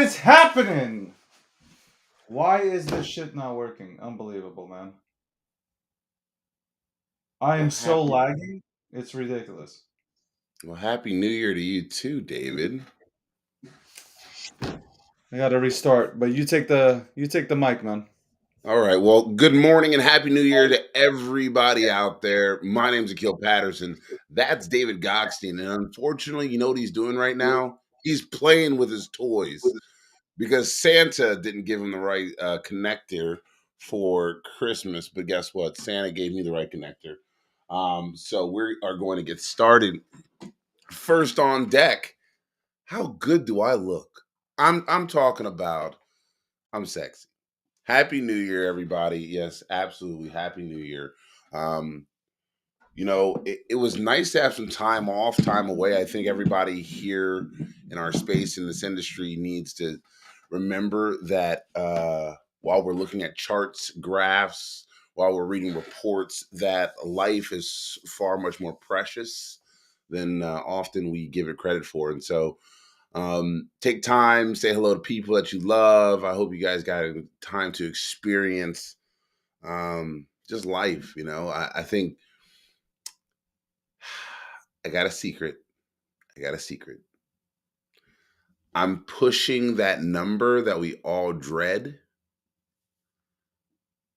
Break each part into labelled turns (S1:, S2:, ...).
S1: What is happening? Why is this shit not working? Unbelievable, man. I
S2: Well,
S1: am so
S2: happy
S1: lagging. It's ridiculous.
S2: well, happy New Year to you too, David.
S1: I gotta restart. But you take the mic, man.
S2: All right. Well, good morning and happy New Year to everybody out there. My name's Akil Patterson. That's David Gokhshtein. And unfortunately, you know what he's doing right now? He's playing with his toys because Santa didn't give him the right connector for Christmas. But guess what? Santa gave me the right connector. So we are going to get started. First on deck, how good do I look? I'm talking about I'm sexy. Happy New Year, everybody. Yes, absolutely. Happy New Year. Um, it was nice to have some time off, time away. I think everybody here in our space in this industry needs to remember that while we're looking at charts, graphs, while we're reading reports, that life is far much more precious than often we give it credit for. And so, take time, say hello to people that you love. I hope you guys got time to experience just life. I think I got a secret. I got a secret. I'm pushing that number that we all dread,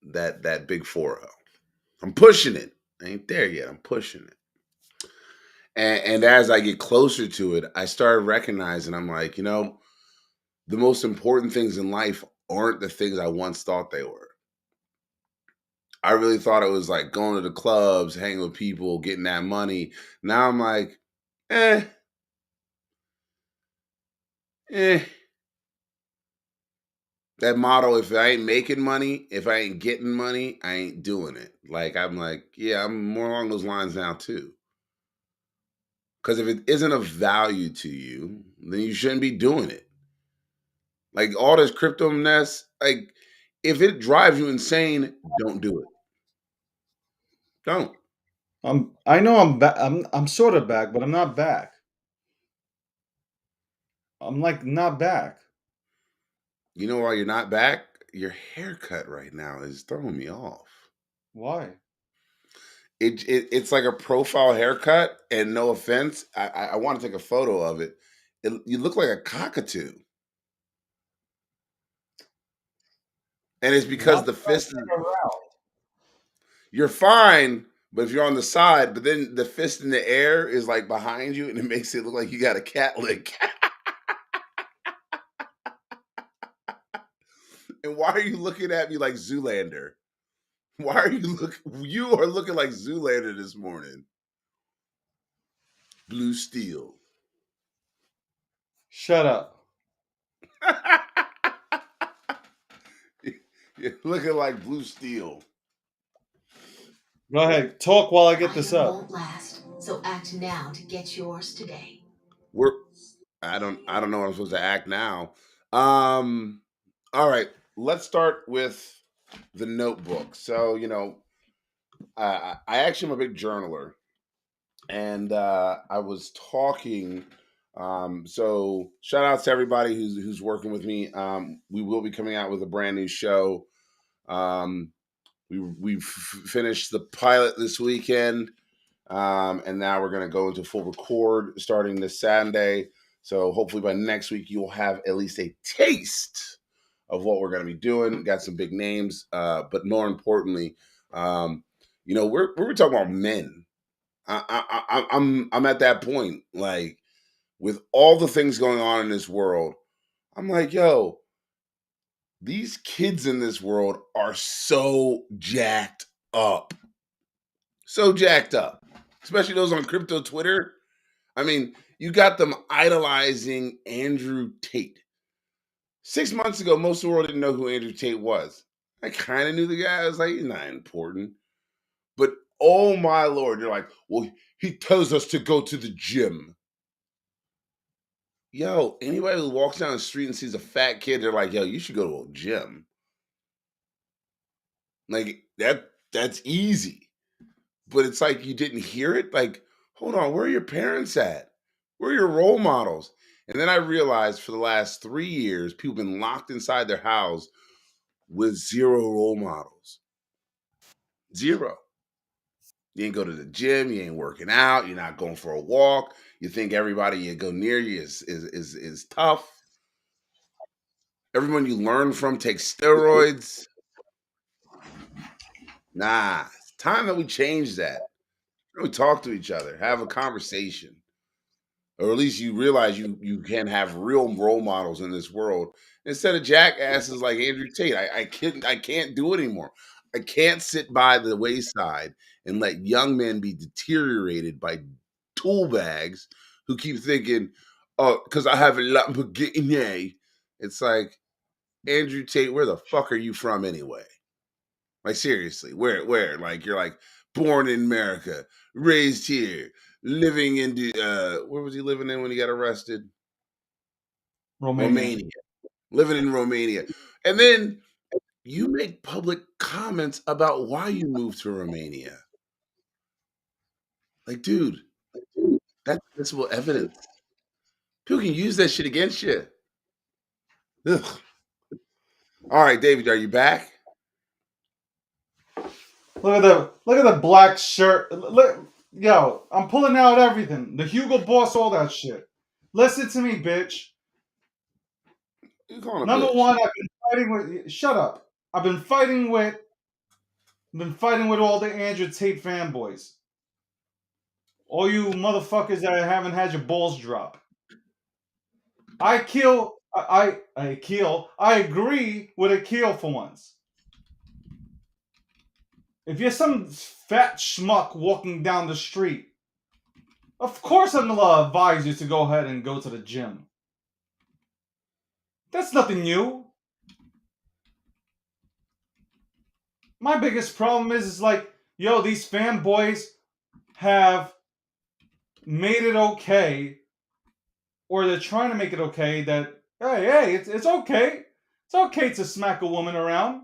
S2: that big 40. I'm pushing it. I ain't there yet. I'm pushing it. And as I get closer to it, I started recognizing I'm like, the most important things in life aren't the things I once thought they were. I really thought it was like going to the clubs, hanging with people, getting that money. Now I'm like, eh, eh. That motto, if I ain't making money, if I ain't getting money, I ain't doing it. Like, I'm like, yeah, I'm more along those lines now too. Because if it isn't of value to you, then you shouldn't be doing it. Like all this crypto mess, like if it drives you insane, don't do it. Don't.
S1: I know I'm back. I'm sort of back, but I'm not back. I'm like not back.
S2: You know why you're not back? Your haircut right now is throwing me off.
S1: Why?
S2: It's like a profile haircut, and no offense, I want to take a photo of it. You look like a cockatoo, and it's
S1: Why
S2: because
S1: do
S2: the
S1: I
S2: fist.
S1: turn around?
S2: You're fine, but if you're on the side, but then the fist in the air is like behind you, and it makes it look like you got a cat lick. And why are you looking at me like Zoolander? Why are you look? You are looking like Zoolander this morning. Blue Steel.
S1: Shut up.
S2: You're looking like Blue Steel.
S1: Go ahead. Talk while I get this
S3: Item
S1: up.
S3: won't last, so act now to get yours today.
S2: We're I don't know what I'm supposed to act now. Um all right, let's start with the notebook. So, I actually am a big journaler, and I was talking so shout out to everybody who's working with me. We will be coming out with a brand new show. Um we've finished the pilot this weekend. And now we're going to go into full record starting this Saturday. So hopefully by next week you'll have at least a taste of what we're going to be doing. Got some big names, but more importantly, we're talking about men. I'm at that point, like with all the things going on in this world. I'm like, yo, these kids in this world are so jacked up, so jacked up, especially those on crypto Twitter. I mean, you got them idolizing Andrew Tate. 6 months ago, most of the world didn't know who Andrew Tate was. I kind of knew the guy. I was like, he's not important. But oh my lord, you're like, well, he tells us to go to the gym. Yo, anybody who walks down the street and sees a fat kid, they're like, yo, you should go to a gym. Like that's easy. But it's like you didn't hear it. Like, hold on, where are your parents at? Where are your role models? And then I realized for the last 3 years, people have been locked inside their house with zero role models. Zero. You ain't go to the gym, you ain't working out, you're not going for a walk. You think everybody you go near you is tough. Everyone you learn from takes steroids. Nah, it's time that we change that. We talk to each other, have a conversation. Or at least you realize you can have real role models in this world instead of jackasses like Andrew Tate. I can't do it anymore. I can't sit by the wayside and let young men be deteriorated by tool bags who keep thinking, oh, because I have a Lamborghini. It's like, Andrew Tate, where the fuck are you from anyway? Like seriously, where? Like you're like born in America, raised here, living in the where was he living in when he got arrested? Romania. Living in Romania. And then you make public comments about why you moved to Romania. Like, dude, that's admissible evidence. People can use that shit against you. Ugh. All right, David, are you back?
S1: Look at the black shirt. Look, yo, I'm pulling out everything. The Hugo Boss, all that shit. Listen to me, bitch.
S2: You calling a
S1: Number
S2: bitch.
S1: one, I've been fighting with. Shut up. I've been fighting with all the Andrew Tate fanboys. All you motherfuckers that haven't had your balls drop. I agree with Akil for once. If you're some fat schmuck walking down the street, of course I'm gonna advise you to go ahead and go to the gym. That's nothing new. My biggest problem is like, yo, these fanboys have made it okay, or they're trying to make it okay that, hey, it's okay. It's okay to smack a woman around.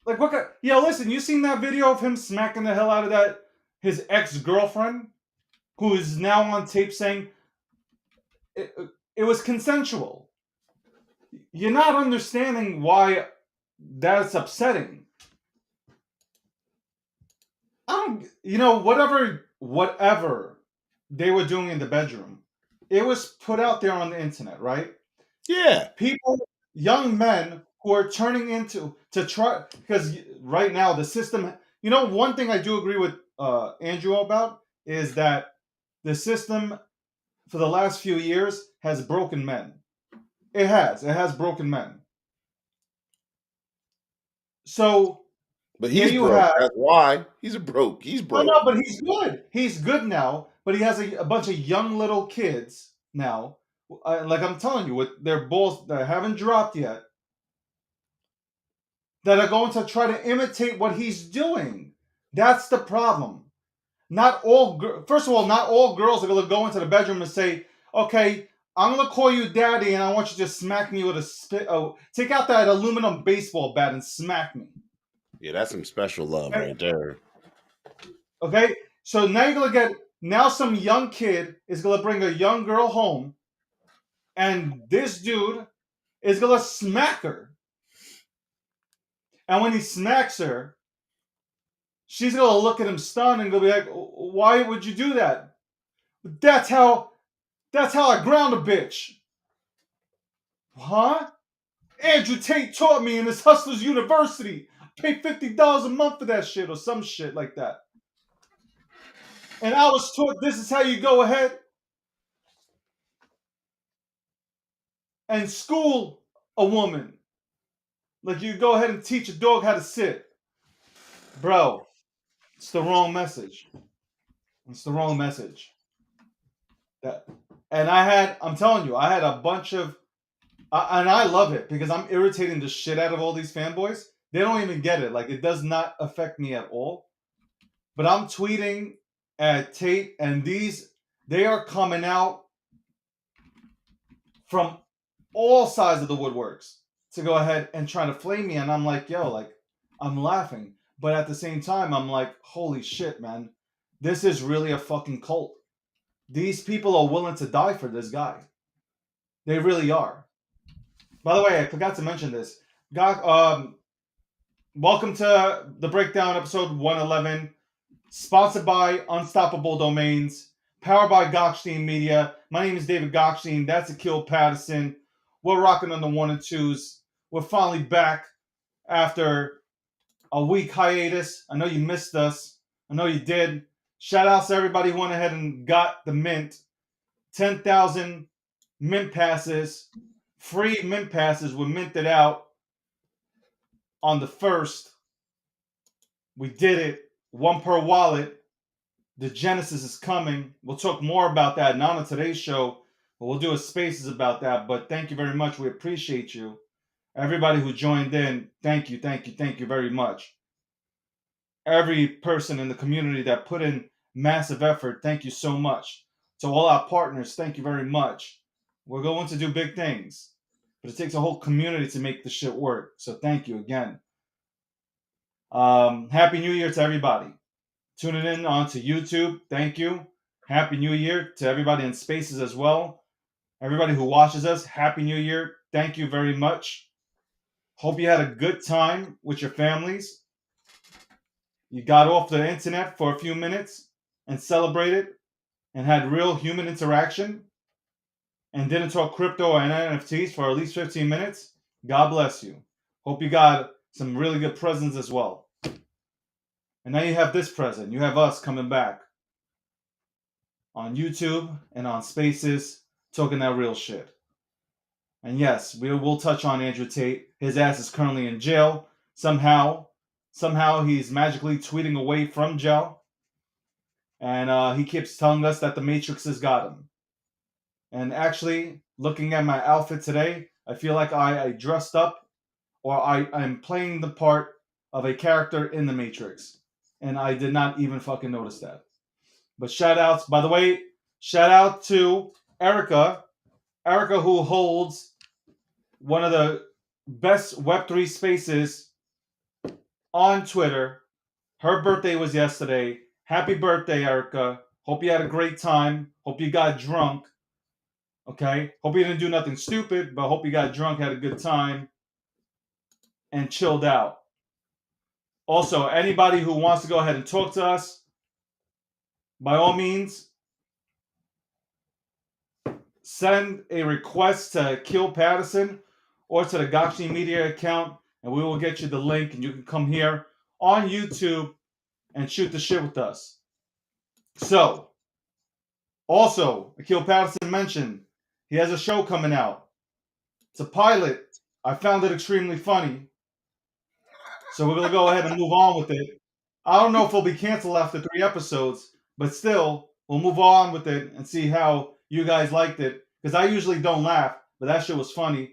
S1: Like, what? Yo, listen, you seen that video of him smacking the hell out of his ex-girlfriend, who is now on tape saying it was consensual. You're not understanding why that's upsetting. Whatever they were doing in the bedroom, it was put out there on the internet, right?
S2: Yeah.
S1: People, young men who are turning into to try, because right now the system. One thing I do agree with Andrew about is that the system for the last few years has broken men. It has broken men. So,
S2: But
S1: here
S2: he's
S1: you
S2: broke.
S1: have.
S2: That's why. He's broke. He's
S1: Oh
S2: broke.
S1: no, but he's good. He's good now. But he has a bunch of young little kids now. Like I'm telling you, with their balls that haven't dropped yet, that are going to try to imitate what he's doing. That's the problem. First of all, not all girls are going to go into the bedroom and say, "Okay, I'm going to call you daddy, and I want you to smack me with a spit. Oh, take out that aluminum baseball bat and smack me."
S2: Yeah, that's some special love
S1: Okay?
S2: right there.
S1: Okay, so now you're going to get some young kid is going to bring a young girl home, and this dude is going to smack her. And when he smacks her, she's going to look at him stunned and go be like, "Why would you do that?" That's how I ground a bitch. Huh? Andrew Tate taught me in his Hustlers University. Pay $50 a month for that shit or some shit like that. And I was taught this is how you go ahead and school a woman. Like you go ahead and teach a dog how to sit. Bro, it's the wrong message. It's the wrong message. And I'm telling you, I had a bunch of, and I love it because I'm irritating the shit out of all these fanboys. They don't even get it. Like, it does not affect me at all. But I'm tweeting at Tate, and they are coming out from all sides of the woodworks to go ahead and try to flame me. And I'm like, yo, like, I'm laughing. But at the same time, I'm like, holy shit, man. This is really a fucking cult. These people are willing to die for this guy. They really are. By the way, I forgot to mention this. Welcome to the breakdown, episode 111, sponsored by Unstoppable Domains, powered by Gokhshtein Media. My name is David Gokhshtein. That's Akil Patterson. We're rocking on the 1 and 2s. We're finally back after a week hiatus. I know you missed us. I know you did. Shout outs to everybody who went ahead and got the mint. 10,000 mint passes. Free mint passes were minted out on the 1st. We did it. One per wallet. The Genesis is coming. We'll talk more about that, not on today's show, but we'll do a spaces about that. But thank you very much. We appreciate you. Everybody who joined in, thank you very much. Every person in the community that put in massive effort, thank you so much. To all our partners, thank you very much. We're going to do big things, but it takes a whole community to make the shit work. So thank you again. Happy New Year to everybody. Tuning in onto YouTube, thank you. Happy New Year to everybody in spaces as well. Everybody who watches us, Happy New Year. Thank you very much. Hope you had a good time with your families. You got off the internet for a few minutes and celebrated and had real human interaction and didn't talk crypto and NFTs for at least 15 minutes. God bless you. Hope you got some really good presents as well. And now you have this present. You have us coming back on YouTube and on Spaces talking that real shit. And yes, we will touch on Andrew Tate. His ass is currently in jail. Somehow he's magically tweeting away from jail. And he keeps telling us that the Matrix has got him. And actually, looking at my outfit today, I feel like I dressed up or I'm playing the part of a character in the Matrix. And I did not even fucking notice that. But shout outs, by the way, shout out to Erica. Erica, who holds one of the best Web3 spaces on Twitter. Her birthday was yesterday. Happy birthday, Erica. Hope you had a great time. Hope you got drunk. Okay? Hope you didn't do nothing stupid, but hope you got drunk, had a good time, and chilled out. Also, anybody who wants to go ahead and talk to us, by all means, send a request to Kill Patterson or to the Gokhshtein Media account, and we will get you the link, and you can come here on YouTube and shoot the shit with us. So, also, Akil Patterson mentioned he has a show coming out. It's a pilot. I found it extremely funny. So we're going to go ahead and move on with it. I don't know if it'll be canceled after 3 episodes, but still, we'll move on with it and see how you guys liked it. Because I usually don't laugh, but that shit was funny.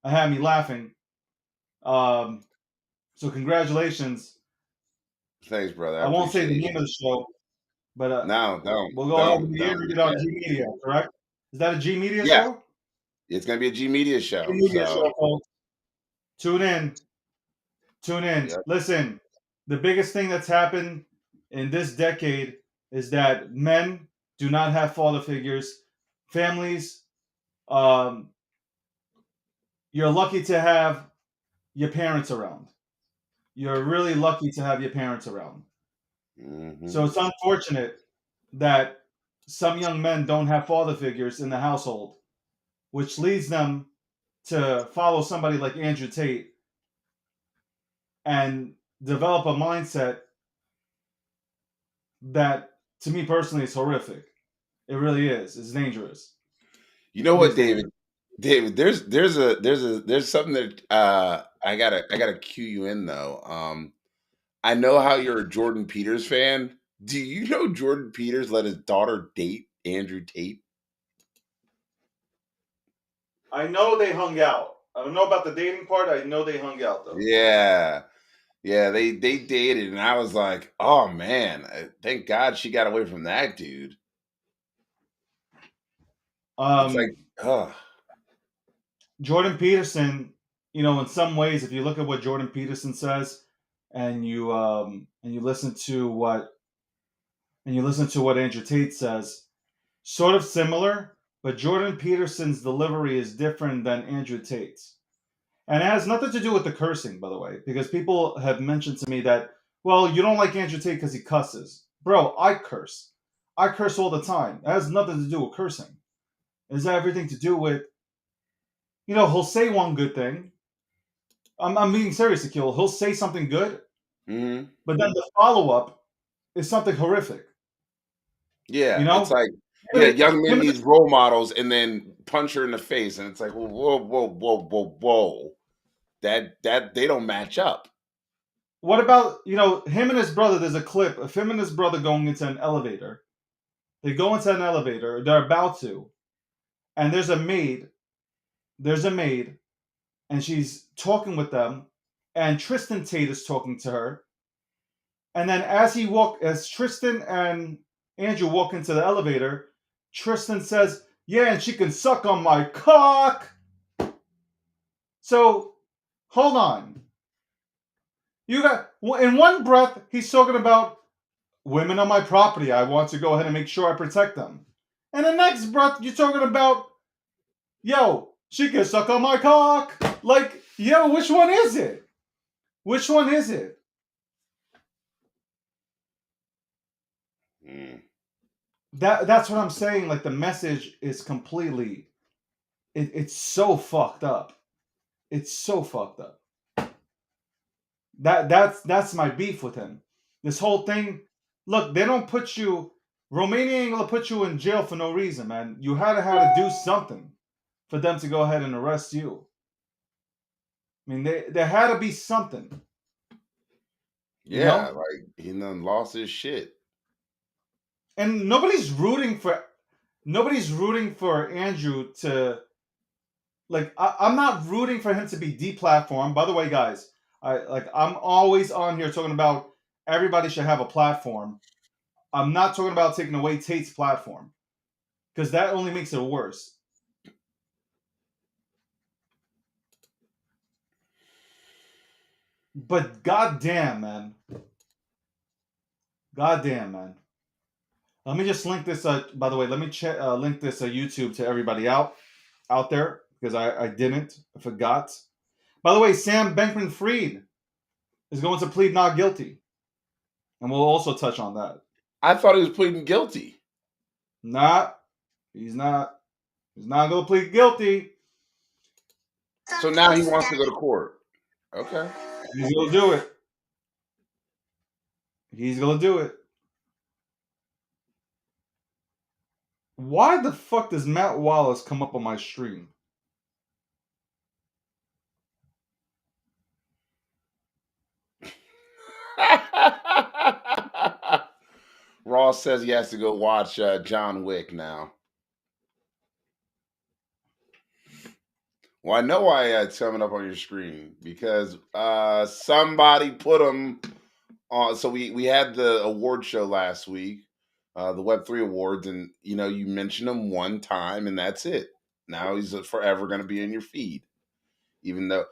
S1: It had me laughing. So congratulations.
S2: Thanks, brother.
S1: I won't say the name of the show, but
S2: no,
S1: we'll go ahead and hear it on G Media, correct? Is that a G Media show?
S2: It's going to be a G Media show.
S1: G Media show, folks. Tune in. Yep. Listen, the biggest thing that's happened in this decade is that men do not have father figures. Families, you're lucky to have your parents around. You're really lucky to have your parents around. Mm-hmm. So it's unfortunate that some young men don't have father figures in the household, which leads them to follow somebody like Andrew Tate and develop a mindset that, to me personally, is horrific. It really is. It's dangerous.
S2: You know what, David? David, there's something that I gotta cue you in though. I know how you're a Jordan Peters fan. Do you know Jordan Peters let his daughter date Andrew Tate?
S1: I know they hung out. I don't know about the dating part. I know they hung out though.
S2: Yeah, they dated, and I was like, oh man, thank God she got away from that dude. It's like,
S1: Jordan Peterson, in some ways, if you look at what Jordan Peterson says, and you listen to what Andrew Tate says, sort of similar, but Jordan Peterson's delivery is different than Andrew Tate's. And it has nothing to do with the cursing, by the way, because people have mentioned to me that, well, you don't like Andrew Tate because he cusses. Bro, I curse. I curse all the time. It has nothing to do with cursing. It has everything to do with, he'll say one good thing. I'm being serious, Akil. He'll say something good,
S2: Mm-hmm.
S1: but then the follow up is something horrific.
S2: Yeah,
S1: You
S2: it's
S1: know?
S2: like, yeah, young men needs role models, and then punch her in the face, and it's like, whoa, whoa, whoa, whoa, whoa. That they don't match up.
S1: What about, him and his brother? There's a clip of him and his brother going into an elevator. They go into an elevator. They're about to. And there's a maid. There's a maid. And she's talking with them. And Tristan Tate is talking to her. And then as Tristan and Andrew walk into the elevator, Tristan says, yeah, and she can suck on my cock. So, hold on. You got, in one breath, he's talking about women on my property. I want to go ahead and make sure I protect them. And the next breath, you're talking about, yo, she can suck on my cock. Like, yo, which one is it? Which one is it?
S2: Mm.
S1: That's what I'm saying. Like, the message is completely, it's so fucked up. It's so fucked up. That's my beef with him. This whole thing. Look, they don't put you. Romania ain't gonna put you in jail for no reason, man. You had to do something for them to go ahead and arrest you. I mean, there had to be something.
S2: Yeah, like he done lost his shit.
S1: And nobody's rooting for Andrew to, like, I'm not rooting for him to be deplatformed. By the way, guys, I'm always on here talking about everybody should have a platform. I'm not talking about taking away Tate's platform, because that only makes it worse. But goddamn, man. Goddamn, man. Let me just link this. By the way, let me link this YouTube to everybody out there, because I didn't. I forgot. By the way, Sam Bankman-Fried is going to plead not guilty, and we'll also touch on that.
S2: I thought he was pleading guilty.
S1: Not. He's not. He's not going to plead guilty.
S2: So now he wants to go to court. Okay.
S1: He's going to do it. He's going to do it. Why the fuck does Matt Wallace come up on my stream?
S2: Ross says he has to go watch John Wick now. Well, I know why it's coming up on your screen, because somebody put him on. So we had the award show last week, the Web3 Awards, and you mentioned him one time, and that's it. Now he's forever going to be in your feed, even though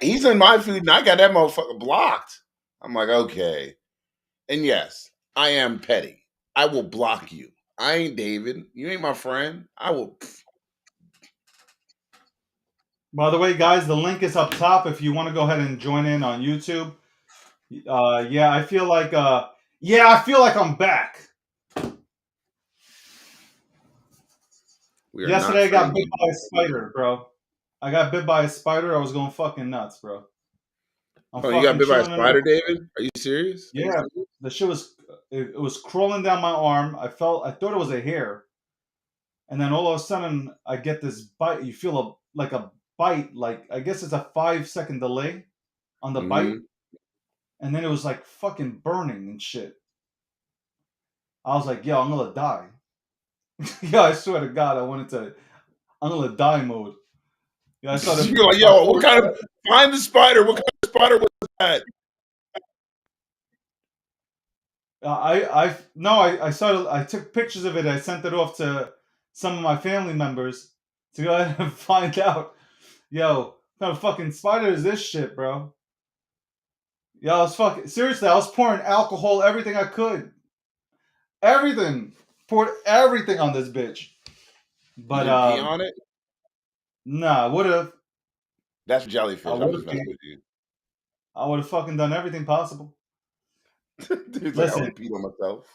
S2: he's in my feed, and I got that motherfucker blocked. I'm like, okay, and yes, I am petty. I will block you. I ain't David. You ain't my friend. I will.
S1: By the way, guys, the link is up top if you want to go ahead and join in on YouTube. Yeah, I feel like I'm back. Yesterday I got bit by a spider, bro. I got bit by a spider. I was going fucking nuts, bro.
S2: You got bit by a spider, David? Are you serious?
S1: Yeah, the shit was it was crawling down my arm. I thought it was a hair, and then all of a sudden I get this bite. You feel like a bite, like I guess it's a 5-second delay on the bite, and then it was like fucking burning and shit. I was like, yo, I'm gonna die. Yeah, I swear to God, I went into I'm gonna die mode. Yeah, I started.
S2: You're like, yo, what kind of find the spider? What kind of spider was that?
S1: I took pictures of it. I sent it off to some of my family members to go ahead and find out. Yo, what kind of fucking spider is this shit, bro? Yo, I was fucking seriously. I was pouring alcohol, everything I could, everything. poured everything on this bitch.
S2: You
S1: But
S2: didn't pee on it?
S1: nah, I would have.
S2: That's
S1: I
S2: jellyfish. I'm
S1: would
S2: just
S1: have.
S2: messing with you.
S1: I would have fucking done everything possible.
S2: Dude's like, I would
S1: Listen,
S2: have peed on myself.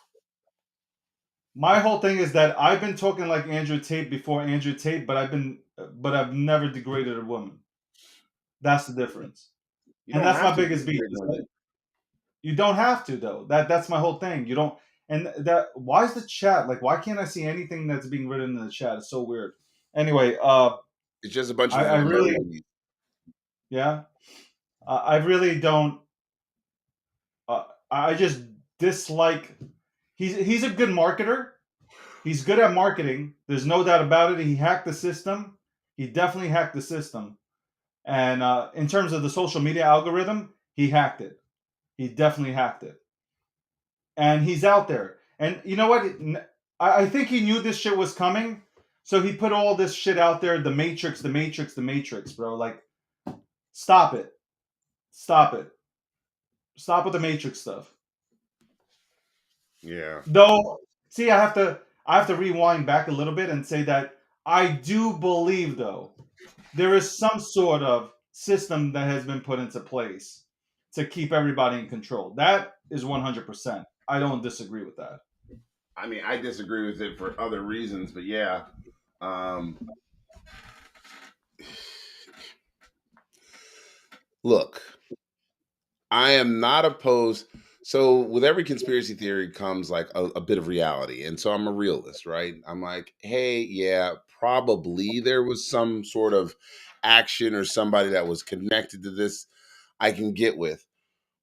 S1: my whole thing is that I've been talking like Andrew Tate before Andrew Tate, but I've never degraded a woman. That's the difference,
S2: You
S1: and
S2: don't
S1: that's
S2: have
S1: my
S2: to
S1: biggest beef.
S2: degrade women.
S1: You don't have to though. That's my whole thing. You don't. And that why is the chat like? Why can't I see anything that's being written in the chat? It's so weird. Anyway,
S2: It's just a bunch
S1: I,
S2: of
S1: I really,
S2: emojis.
S1: yeah, I really don't. I just dislike. He's a good marketer. He's good at marketing. There's no doubt about it. He hacked the system. He definitely hacked the system. And in terms of the social media algorithm, he hacked it. He definitely hacked it. And he's out there. And you know what? I think he knew this shit was coming. So he put all this shit out there. The Matrix, the Matrix, the Matrix, bro. Like, stop it. Stop it. Stop with the Matrix stuff.
S2: Yeah.
S1: Though, see, I have to rewind back a little bit and say that I do believe though there is some sort of system that has been put into place to keep everybody in control. That is 100%. I don't disagree with that.
S2: I mean, I disagree with it for other reasons, but yeah. Look, I am not opposed. So with every conspiracy theory comes like a bit of reality. And so I'm a realist, right? I'm like, hey, yeah, probably there was some sort of action or somebody that was connected to this I can get with.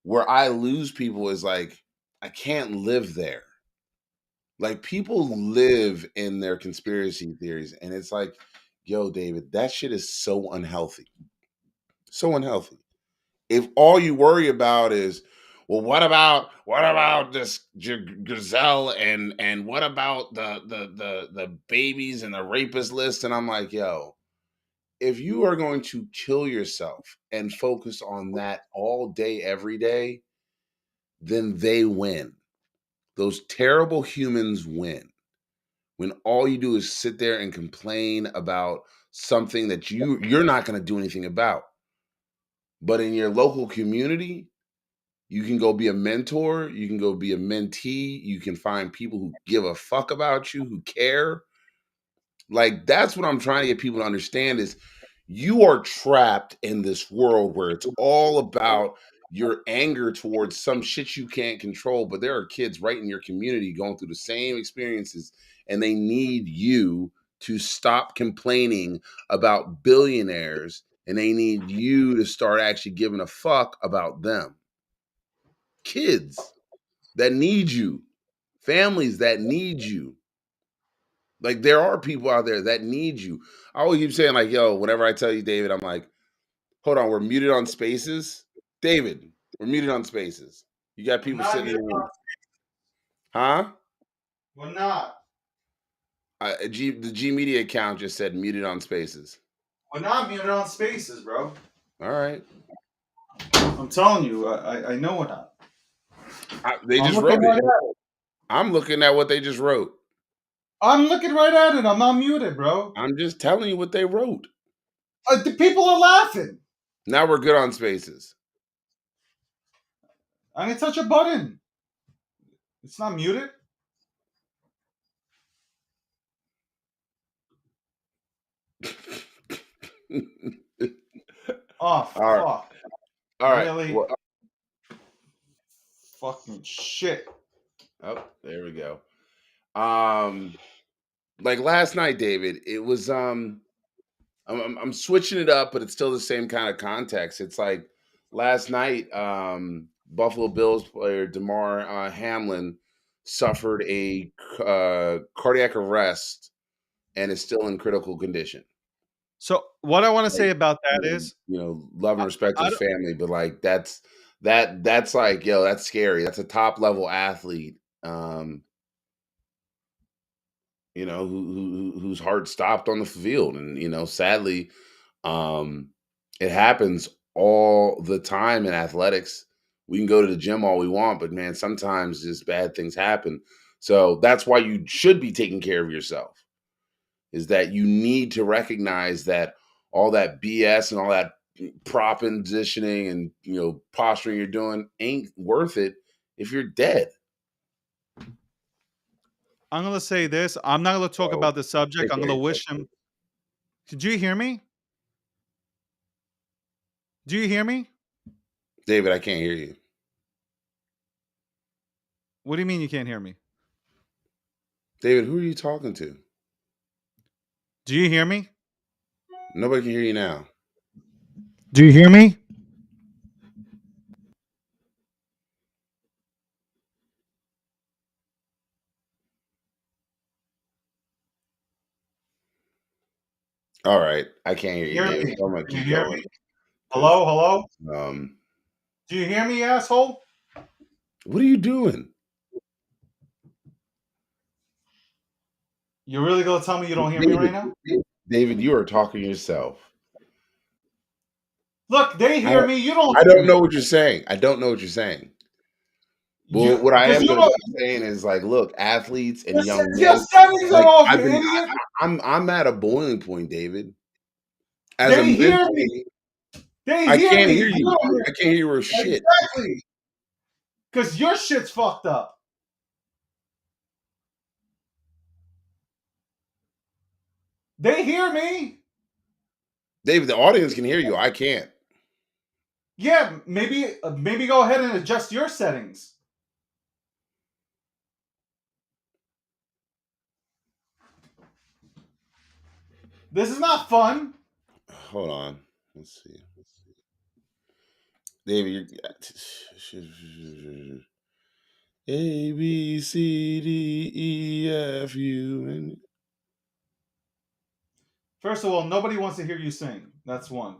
S2: Where I lose people is like, I can't live there. Like people live in their conspiracy theories, and it's like, yo, David, that shit is so unhealthy. So unhealthy. If all you worry about is, well, what about this gazelle and what about the babies and the rapist list? And I'm like, yo, if you are going to kill yourself and focus on that all day, every day, then they win. Those terrible humans win. When all you do is sit there and complain about something that you're not going to do anything about. But in your local community, you can go be a mentor, you can go be a mentee, you can find people who give a fuck about you, who care. Like that's what I'm trying to get people to understand is you are trapped in this world where it's all about your anger towards some shit you can't control, but there are kids right in your community going through the same experiences and they need you to stop complaining about billionaires and they need you to start actually giving a fuck about them. Kids that need you, families that need you. Like there are people out there that need you. I always keep saying like, yo, whenever I tell you, David, I'm like, hold on, we're muted on spaces. David, we're muted on spaces. You got
S1: We're
S2: people
S1: not
S2: sitting in
S1: muted
S2: the
S1: on.
S2: room. Huh?
S1: We're not.
S2: The G Media account just said muted on spaces.
S1: We're not muted on spaces, bro.
S2: All right.
S1: I'm telling you, I know we're not.
S2: They
S1: I'm
S2: just
S1: looking
S2: wrote
S1: right
S2: it.
S1: at it.
S2: I'm looking at what they just wrote.
S1: I'm looking right at it. I'm not muted, bro.
S2: I'm just telling you what they wrote.
S1: The people are laughing.
S2: Now we're good on spaces.
S1: I'm gonna touch a button. It's not muted. Oh
S2: All right.
S1: fuck!
S2: All right.
S1: Really?
S2: Well,
S1: Fucking shit.
S2: oh, there we go. Like last night, David, it was I'm switching it up, but it's still the same kind of context. It's like last night, Buffalo Bills player Damar Hamlin suffered a cardiac arrest and is still in critical condition.
S1: So what I want to
S2: Like,
S1: say about that is,
S2: love and
S1: I,
S2: respect
S1: I
S2: his
S1: don't,
S2: family, but like that's like, yo, that's scary. That's a top level athlete. Whose heart stopped on the field, and sadly, um, it happens all the time in athletics. We can go to the gym all we want, but man, sometimes just bad things happen. So that's why you should be taking care of yourself. Is that you need to recognize that all that BS and all that propositioning and posturing you're doing ain't worth it if you're dead.
S1: I'm gonna say this. I'm not gonna talk
S2: So
S1: about the subject.
S2: take
S1: I'm
S2: care
S1: gonna
S2: of yourself.
S1: wish him. Did you hear me? Do you hear me?
S2: David, I can't hear you.
S1: What do you mean you can't hear me?
S2: David, who are you talking to?
S1: Do you hear me?
S2: Nobody can hear you now.
S1: Do you hear me?
S2: All right, I can't hear you,
S1: Hear
S2: David.
S1: me?
S2: So I'm gonna
S1: Can you
S2: keep
S1: hear
S2: going.
S1: me? Hello, hello.
S2: Um,
S1: Do you hear me, asshole?
S2: what are you doing?
S1: You really gonna tell me you don't hear me right now?
S2: David, you are talking to yourself.
S1: Look, they
S2: I,
S1: hear me. You don't
S2: I
S1: hear
S2: don't
S1: me.
S2: know what you're saying. I don't know what you're saying. Well,
S1: You
S2: what I
S1: because
S2: am
S1: you
S2: going
S1: know
S2: to be saying is like, look, athletes and young
S1: your
S2: men,
S1: settings are
S2: like
S1: off,
S2: I've
S1: you
S2: been,
S1: idiot.
S2: I'm at a boiling point, David. As a
S1: They hear me.
S2: mentally,
S1: They
S2: I
S1: hear
S2: can't
S1: me.
S2: hear
S1: You
S2: you.
S1: don't hear
S2: I can't hear your shit.
S1: exactly. Because your shit's fucked up. They hear me.
S2: David, the audience can hear you. I can't.
S1: Yeah, maybe go ahead and adjust your settings. This is not fun.
S2: Hold on. Let's see. David, you're A B C D E F U. And
S1: First of all, nobody wants to hear you sing. That's one.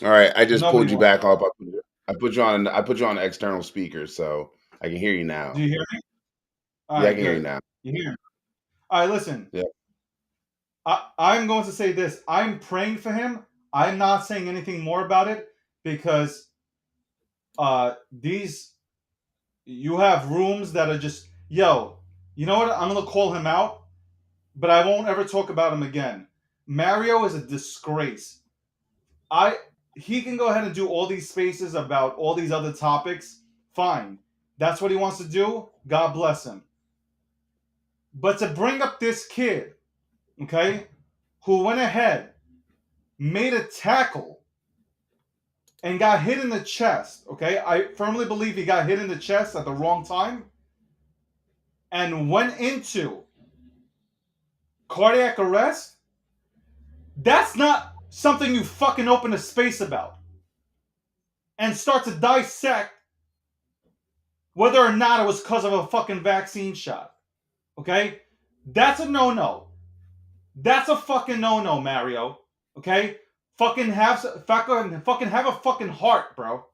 S2: all right, I just
S1: Nobody
S2: pulled you
S1: wants.
S2: back up. I put you on. I put you on external speaker, so I can hear you
S1: Do
S2: now.
S1: you hear me? All
S2: Yeah, I
S1: right,
S2: can hear you
S1: good.
S2: now.
S1: You hear me? All right, listen.
S2: Yeah.
S1: I'm going to say this. I'm praying for him. I'm not saying anything more about it because these you have rooms that are just yo. You know what? I'm gonna call him out, but I won't ever talk about him again. Mario is a disgrace. I He can go ahead and do all these spaces about all these other topics. Fine. That's what he wants to do. God bless him. But to bring up this kid, okay, who went ahead, made a tackle, and got hit in the chest, okay? I firmly believe he got hit in the chest at the wrong time and went into cardiac arrest. That's not something you fucking open a space about and start to dissect whether or not it was because of a fucking vaccine shot. Okay? That's a no-no. That's a fucking no-no, Mario. Okay? Fucking have a fucking heart, bro.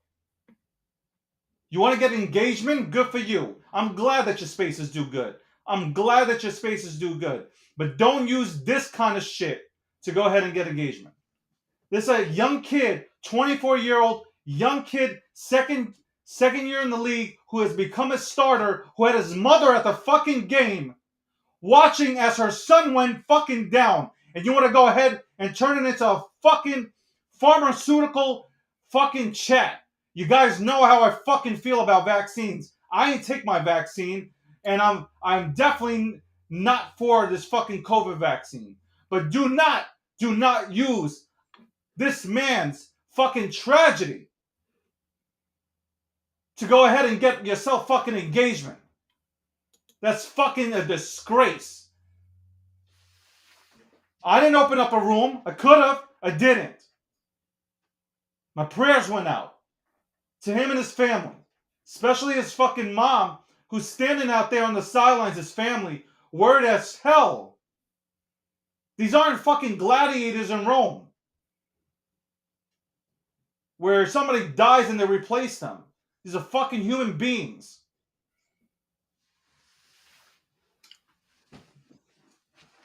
S1: You want to get engagement? Good for you. I'm glad that your spaces do good. I'm glad that your spaces do good. But don't use this kind of shit to go ahead and get engagement. This is a young kid, 24-year-old young kid, second year in the league, who has become a starter, who had his mother at the fucking game, watching as her son went fucking down. And you want to go ahead and turn it into a fucking pharmaceutical fucking chat. You guys know how I fucking feel about vaccines. I ain't take my vaccine, and I'm definitely not for this fucking COVID vaccine. But do not use this man's fucking tragedy to go ahead and get yourself fucking engagement. That's fucking a disgrace. I didn't open up a room. I could have. I didn't. My prayers went out to him and his family, especially his fucking mom, who's standing out there on the sidelines, his family, worried as hell. These aren't fucking gladiators in Rome where somebody dies and they replace them. These are fucking human beings.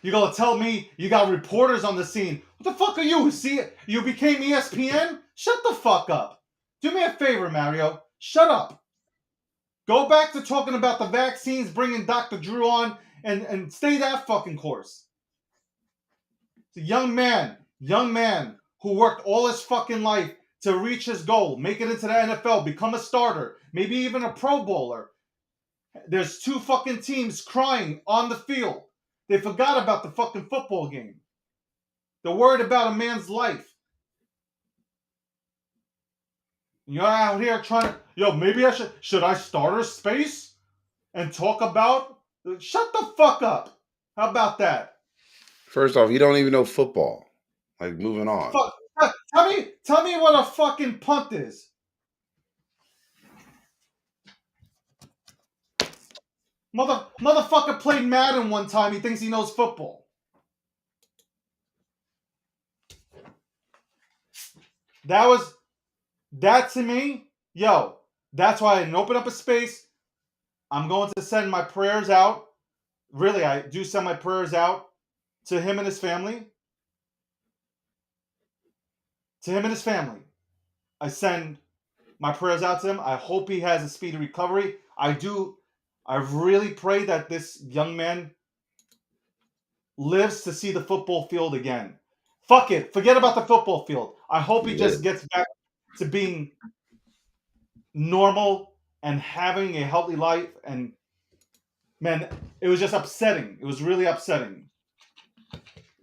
S1: You're gonna tell me you got reporters on the scene. What the fuck are you? See, you became ESPN? Shut the fuck up. Do me a favor, Mario. Shut up. Go back to talking about the vaccines, bringing Dr. Drew on, and stay that fucking course. It's a young man who worked all his fucking life to reach his goal, make it into the NFL, become a starter, maybe even a Pro Bowler. There's two fucking teams crying on the field. They forgot about the fucking football game. They're worried about a man's life. You're out here trying to, maybe should I start a space and talk about, shut the fuck up. How about that?
S2: First off, you don't even know football. Like, moving on.
S1: Fuck, tell me what a fucking punt is. Motherfucker played Madden one time. He thinks he knows football. That to me, that's why I didn't open up a space. I'm going to send my prayers out. Really, I do send my prayers out to him and his family. I send my prayers out to him. I hope he has a speedy recovery. I really pray that this young man lives to see the football field again. Fuck it. Forget about the football field. I hope he just gets back to being normal and having a healthy life. And man, it was just upsetting. It was really upsetting.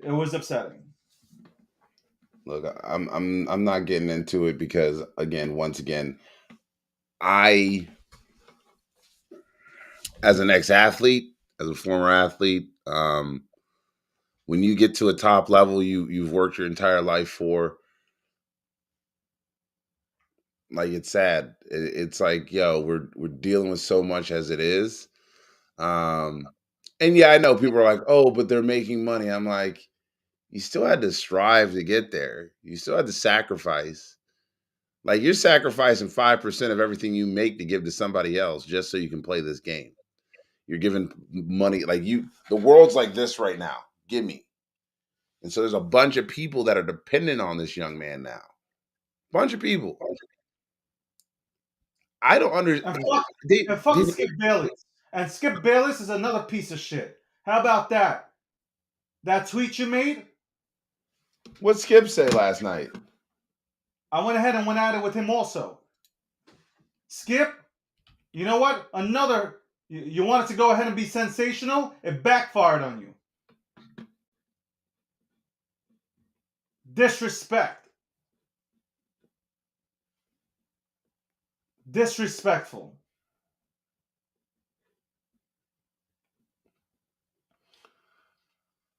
S1: It was upsetting.
S2: Look, I'm not getting into it because, once again, I, as an ex-athlete, as a former athlete, when you get to a top level, you've worked your entire life for. Like, it's sad. It's like, we're dealing with so much as it is. And yeah, I know people are like, oh, but they're making money. I'm like, you still had to strive to get there. You still had to sacrifice. Like, you're sacrificing 5% of everything you make to give to somebody else just so you can play this game. You're giving money. Like, the world's like this right now. Give me. And so there's a bunch of people that are dependent on this young man now. Bunch of people. I don't understand.
S1: And fuck Skip Bayless. And Skip Bayless is another piece of shit. How about that? That tweet you made?
S2: What'd Skip say last night?
S1: I went ahead and went at it with him also. Skip, you know what? You wanted to go ahead and be sensational? It backfired on you. Disrespect. Disrespectful.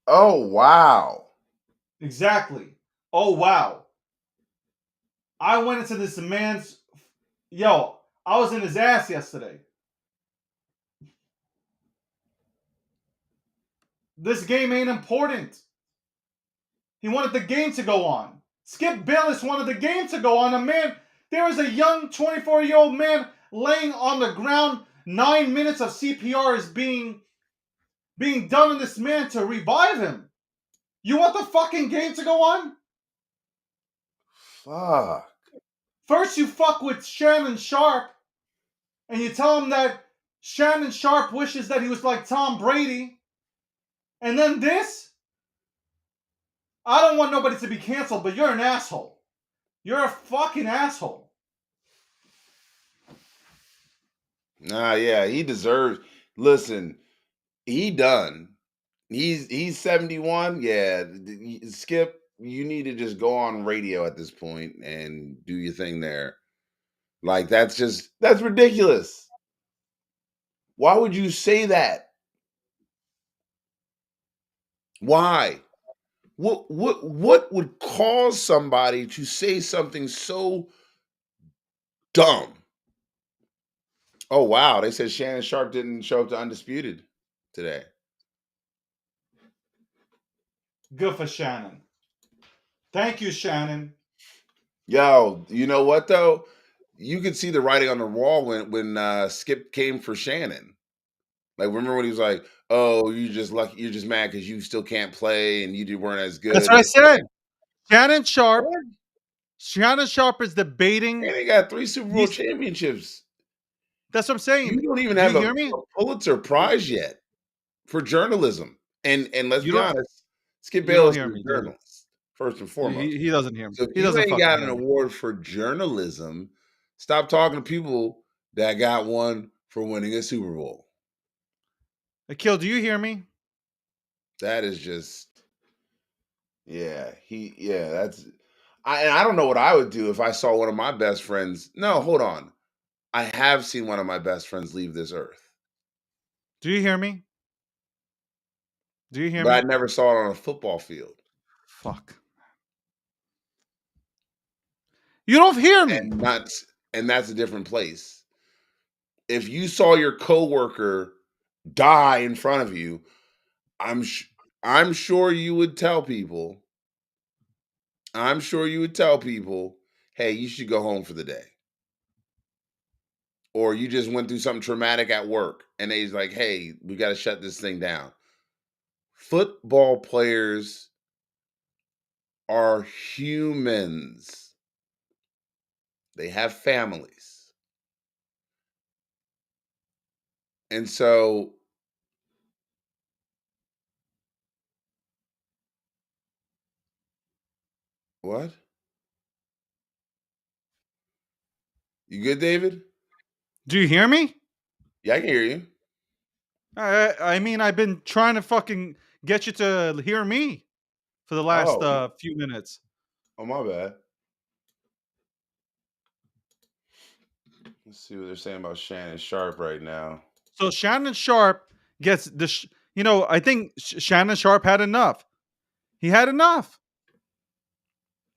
S2: Oh, wow.
S1: Exactly. Oh, wow. I went into this man's... I was in his ass yesterday. This game ain't important. He wanted the game to go on. Skip Bayless wanted the game to go on. There is a young 24-year-old man laying on the ground. 9 minutes of CPR is being done on this man to revive him. You want the fucking game to go on?
S2: Fuck.
S1: First you fuck with Shannon Sharp and you tell him that Shannon Sharp wishes that he was like Tom Brady. And then this? I don't want nobody to be canceled, but you're an asshole. You're a fucking asshole.
S2: Nah, yeah, he deserves. Listen, he done. He's 71. Yeah, Skip, you need to just go on radio at this point and do your thing there. Like, that's ridiculous. Why would you say that? Why? What would cause somebody to say something so dumb? Oh, wow. They said Shannon Sharp didn't show up to Undisputed today.
S1: Good for Shannon. Thank you, Shannon.
S2: Yo, you know what, though? You could see the writing on the wall when Skip came for Shannon. Like, remember when he was like, oh, you're just lucky, you're just mad because you still can't play and you weren't as good.
S1: That's what I said. Shannon Sharp is debating.
S2: And he got 3 Super Bowl championships.
S1: That's what I'm
S2: You
S1: saying.
S2: don't even
S1: Do you
S2: have
S1: hear me?
S2: a Pulitzer Prize yet for journalism. And let's
S1: You
S2: be
S1: don't.
S2: honest, Skip
S1: You don't
S2: Bayless
S1: hear
S2: is
S1: me,
S2: a
S1: do you?
S2: journalist first and foremost.
S1: He doesn't hear me.
S2: So if
S1: He
S2: you
S1: doesn't
S2: ain't
S1: fucking
S2: got
S1: hear
S2: an
S1: me.
S2: award for journalism, stop talking to people that got one for winning a Super Bowl.
S1: Akil, do you hear me?
S2: That is just, that's I don't know what I would do if I saw one of my best friends. No, hold on. I have seen one of my best friends leave this earth,
S1: Do you hear me? Do you hear
S2: but I
S1: me?
S2: never saw it on a football field.
S1: Fuck. You don't hear me.
S2: And that's a different place. If you saw your coworker die in front of you, I'm sh- I'm sure you would tell people. I'm sure you would tell people, "Hey, you should go home for the day." Or you just went through something traumatic at work and they's like, "Hey, we got to shut this thing down." Football players are humans. They have families. And so, what? You good, David?
S1: Do you hear me?
S2: Yeah, I can hear you.
S1: I mean, I've been trying to fucking get you to hear me for the last
S2: Oh,
S1: few minutes.
S2: oh, my bad. Let's see what they're saying about Shannon Sharp right now.
S1: So Shannon Sharp gets the. I think Shannon Sharp had enough. He had enough.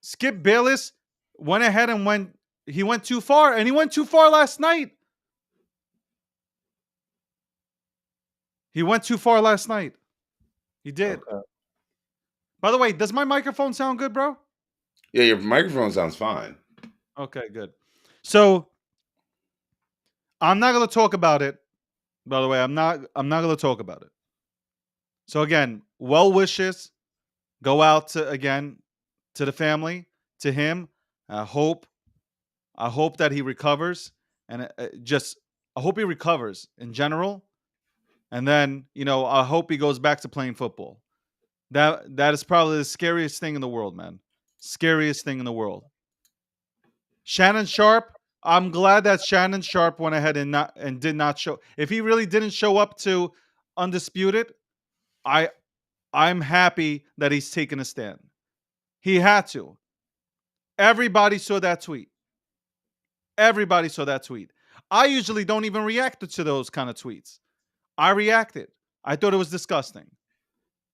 S1: Skip Bayless went ahead and went. He went too far, and he went too far last night. He went too far last night. He did.
S2: Okay.
S1: By the way, does my microphone sound good, bro?
S2: Yeah, your microphone sounds fine.
S1: Okay, good. So I'm not gonna talk about it. By the way, I'm not. I'm not gonna talk about it. So again, well wishes go out to again to the family, to him. I hope. I hope that he recovers, and just I hope he recovers in general. And then I hope he goes back to playing football. That is probably the scariest thing in the world, man. Scariest thing in the world. Shannon Sharp. I'm glad that Shannon Sharp went ahead and did not show. If he really didn't show up to Undisputed, I I'm happy that he's taken a stand. He had to. Everybody saw that tweet. Everybody saw that tweet. I usually don't even react to those kind of tweets. I reacted. I thought it was disgusting.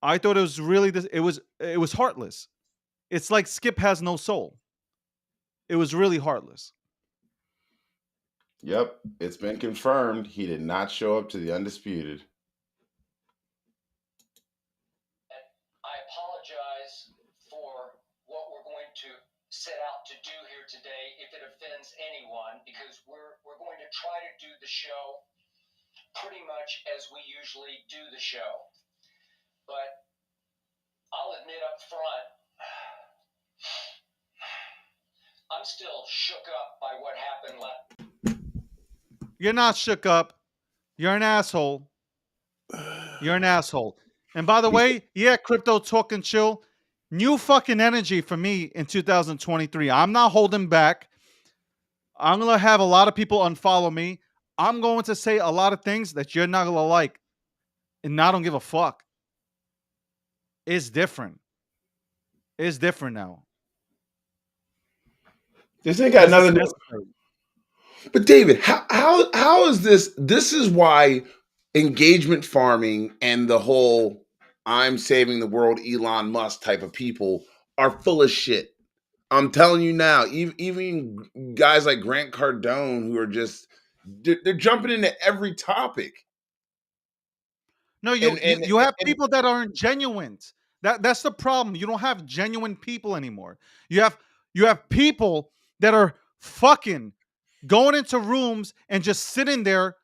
S1: I thought it was really it was heartless. It's like Skip has no soul. It was really heartless.
S2: Yep, it's been confirmed he did not show up to the Undisputed.
S4: I apologize for what we're going to set out to do here today if it offends anyone, because we're going to try to do the show pretty much as we usually do the show. But I'll admit up front, I'm still shook up by what happened last.
S1: You're not shook up. You're an asshole. You're an asshole. And by the way, yeah, crypto talk and chill. New fucking energy for me in 2023. I'm not holding back. I'm going to have a lot of people unfollow me. I'm going to say a lot of things that you're not going to like. And I don't give a fuck. It's different. It's different now.
S2: This ain't got
S1: This is
S2: nothing to.
S1: necessary.
S2: But David, how is this? This is why engagement farming and the whole "I'm saving the world" Elon Musk type of people are full of shit. I'm telling you now, even guys like Grant Cardone who are just they're jumping into every topic.
S1: No,
S2: And
S1: you have people that aren't genuine. That's the problem. You don't have genuine people anymore. You have people that are fucking going into rooms and just sitting there,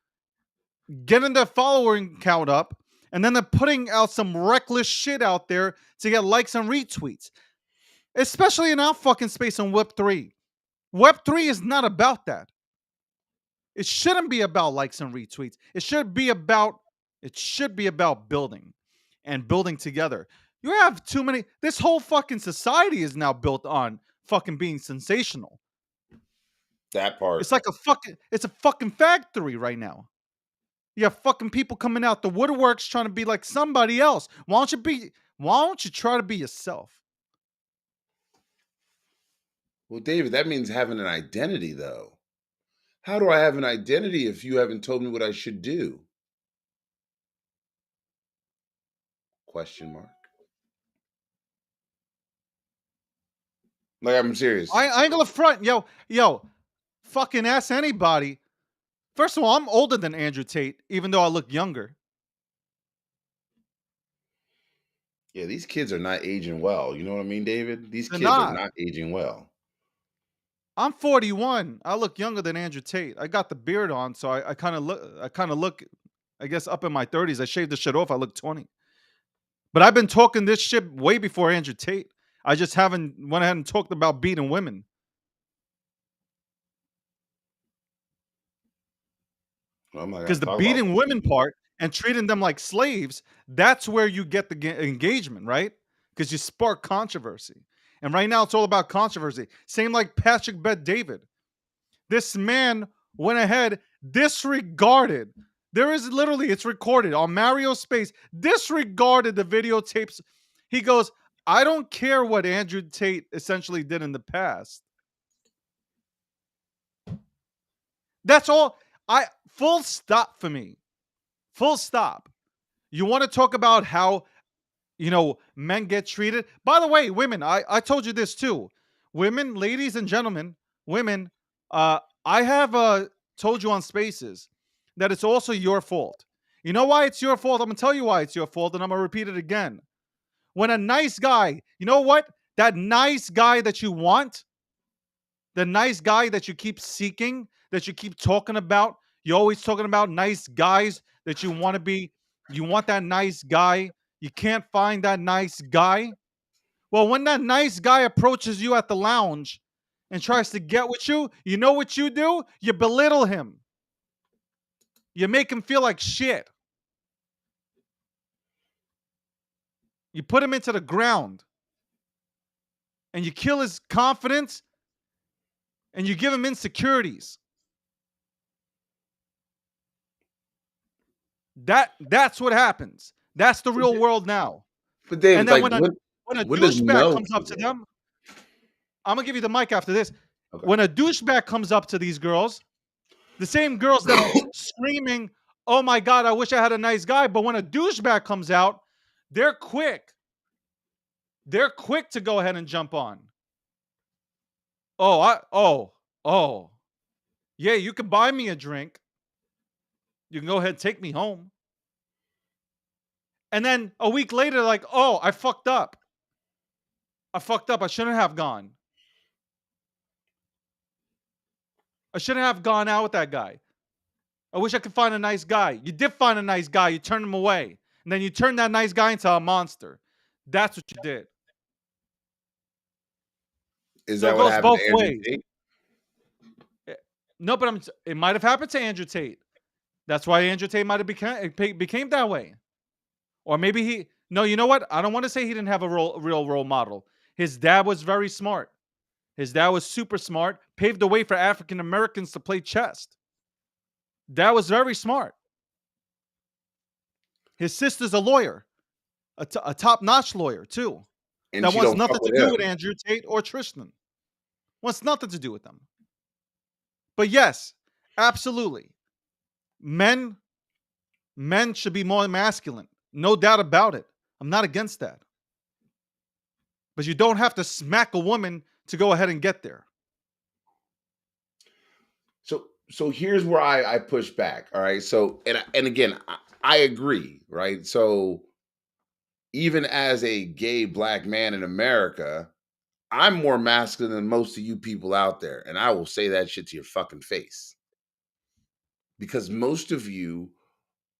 S1: getting their following count up, and then they're putting out some reckless shit out there to get likes and retweets. Especially in our fucking space on Web3. Web3 is not about that. It shouldn't be about likes and retweets. It should be about building and building together. You have too many. This whole fucking society is now built on fucking being sensational.
S2: That part.
S1: It's a fucking factory right now. You have fucking people coming out the woodworks trying to be like somebody else. Why don't you try to be yourself?
S2: Well, David, that means having an identity, though. How do I have an identity if you haven't told me what I should do? Question mark. Like, I'm serious.
S1: I ain't gonna front, yo, fucking ask anybody. First of all, I'm older than Andrew Tate, even though I look younger.
S2: Yeah, these kids are not aging well. You know what I mean, David? These
S1: They're
S2: kids are
S1: not.
S2: not aging well.
S1: I'm 41. I look younger than Andrew Tate. I got the beard on, so I kind of look, I guess, up in my 30s. I shaved the shit off. I look 20. But I've been talking this shit way before Andrew Tate. I just haven't went ahead and talked about beating women.
S2: Well, I'm not gonna
S1: Because the
S2: talk about.
S1: beating women part and treating them like slaves, that's where you get the engagement, right? Because you spark controversy. And right now it's all about controversy. Same like Patrick Bet David. This man went ahead, disregarded. There is literally, it's recorded on Mario's Space, disregarded the videotapes. He goes, I don't care what Andrew Tate essentially did in the past. That's all. Full stop for me. Full stop. You want to talk about how, men get treated? By the way, women, I told you this too. Women, ladies and gentlemen, women, I have told you on Spaces that it's also your fault. You know why it's your fault? I'm going to tell you why it's your fault, and I'm going to repeat it again. When a nice guy, you know what? That nice guy that you want, the nice guy that you keep seeking, that you keep talking about, you're always talking about nice guys that you want to be, you want that nice guy, you can't find that nice guy. Well, when that nice guy approaches you at the lounge and tries to get with you, you know what you do? You belittle him. You make him feel like shit. You put him into the ground and you kill his confidence and you give him insecurities. That's what happens. That's the real world now.
S2: But David,
S1: And then
S2: like,
S1: when a
S2: when does
S1: douchebag
S2: no
S1: comes up to them, I'm gonna give you the mic after this.
S2: Okay.
S1: When a douchebag comes up to these girls, the same girls that are screaming, "Oh my God, I wish I had a nice guy," but when a douchebag comes out, they're quick. They're quick to go ahead and jump on. Oh, yeah, you can buy me a drink. You can go ahead and take me home. And then a week later, like, oh, I fucked up. I fucked up. I shouldn't have gone. I shouldn't have gone out with that guy. I wish I could find a nice guy. You did find a nice guy. You turned him away. And then you turned that nice guy into a monster. That's what you did.
S2: Is
S1: So
S2: that
S1: it
S2: what
S1: goes
S2: happened
S1: both
S2: to Andrew
S1: ways.
S2: Tate?
S1: No, but it might have happened to Andrew Tate. That's why Andrew Tate might have became that way. Or maybe no, you know what? I don't want to say he didn't have a real role model. His dad was very smart. His dad was super smart, paved the way for African Americans to play chess. Dad was very smart. His sister's a lawyer, a top-notch lawyer too.
S2: And
S1: That
S2: she
S1: wants
S2: don't
S1: nothing
S2: fuck
S1: to
S2: with
S1: do
S2: him.
S1: with Andrew Tate or Tristan. Wants nothing to do with them. But yes, absolutely. Men should be more masculine. No doubt about it. I'm not against that. But you don't have to smack a woman to go ahead and get there.
S2: So here's where I push back. All right. So and again, I agree, right? So even as a gay black man in America, I'm more masculine than most of you people out there. And I will say that shit to your fucking face. Because most of you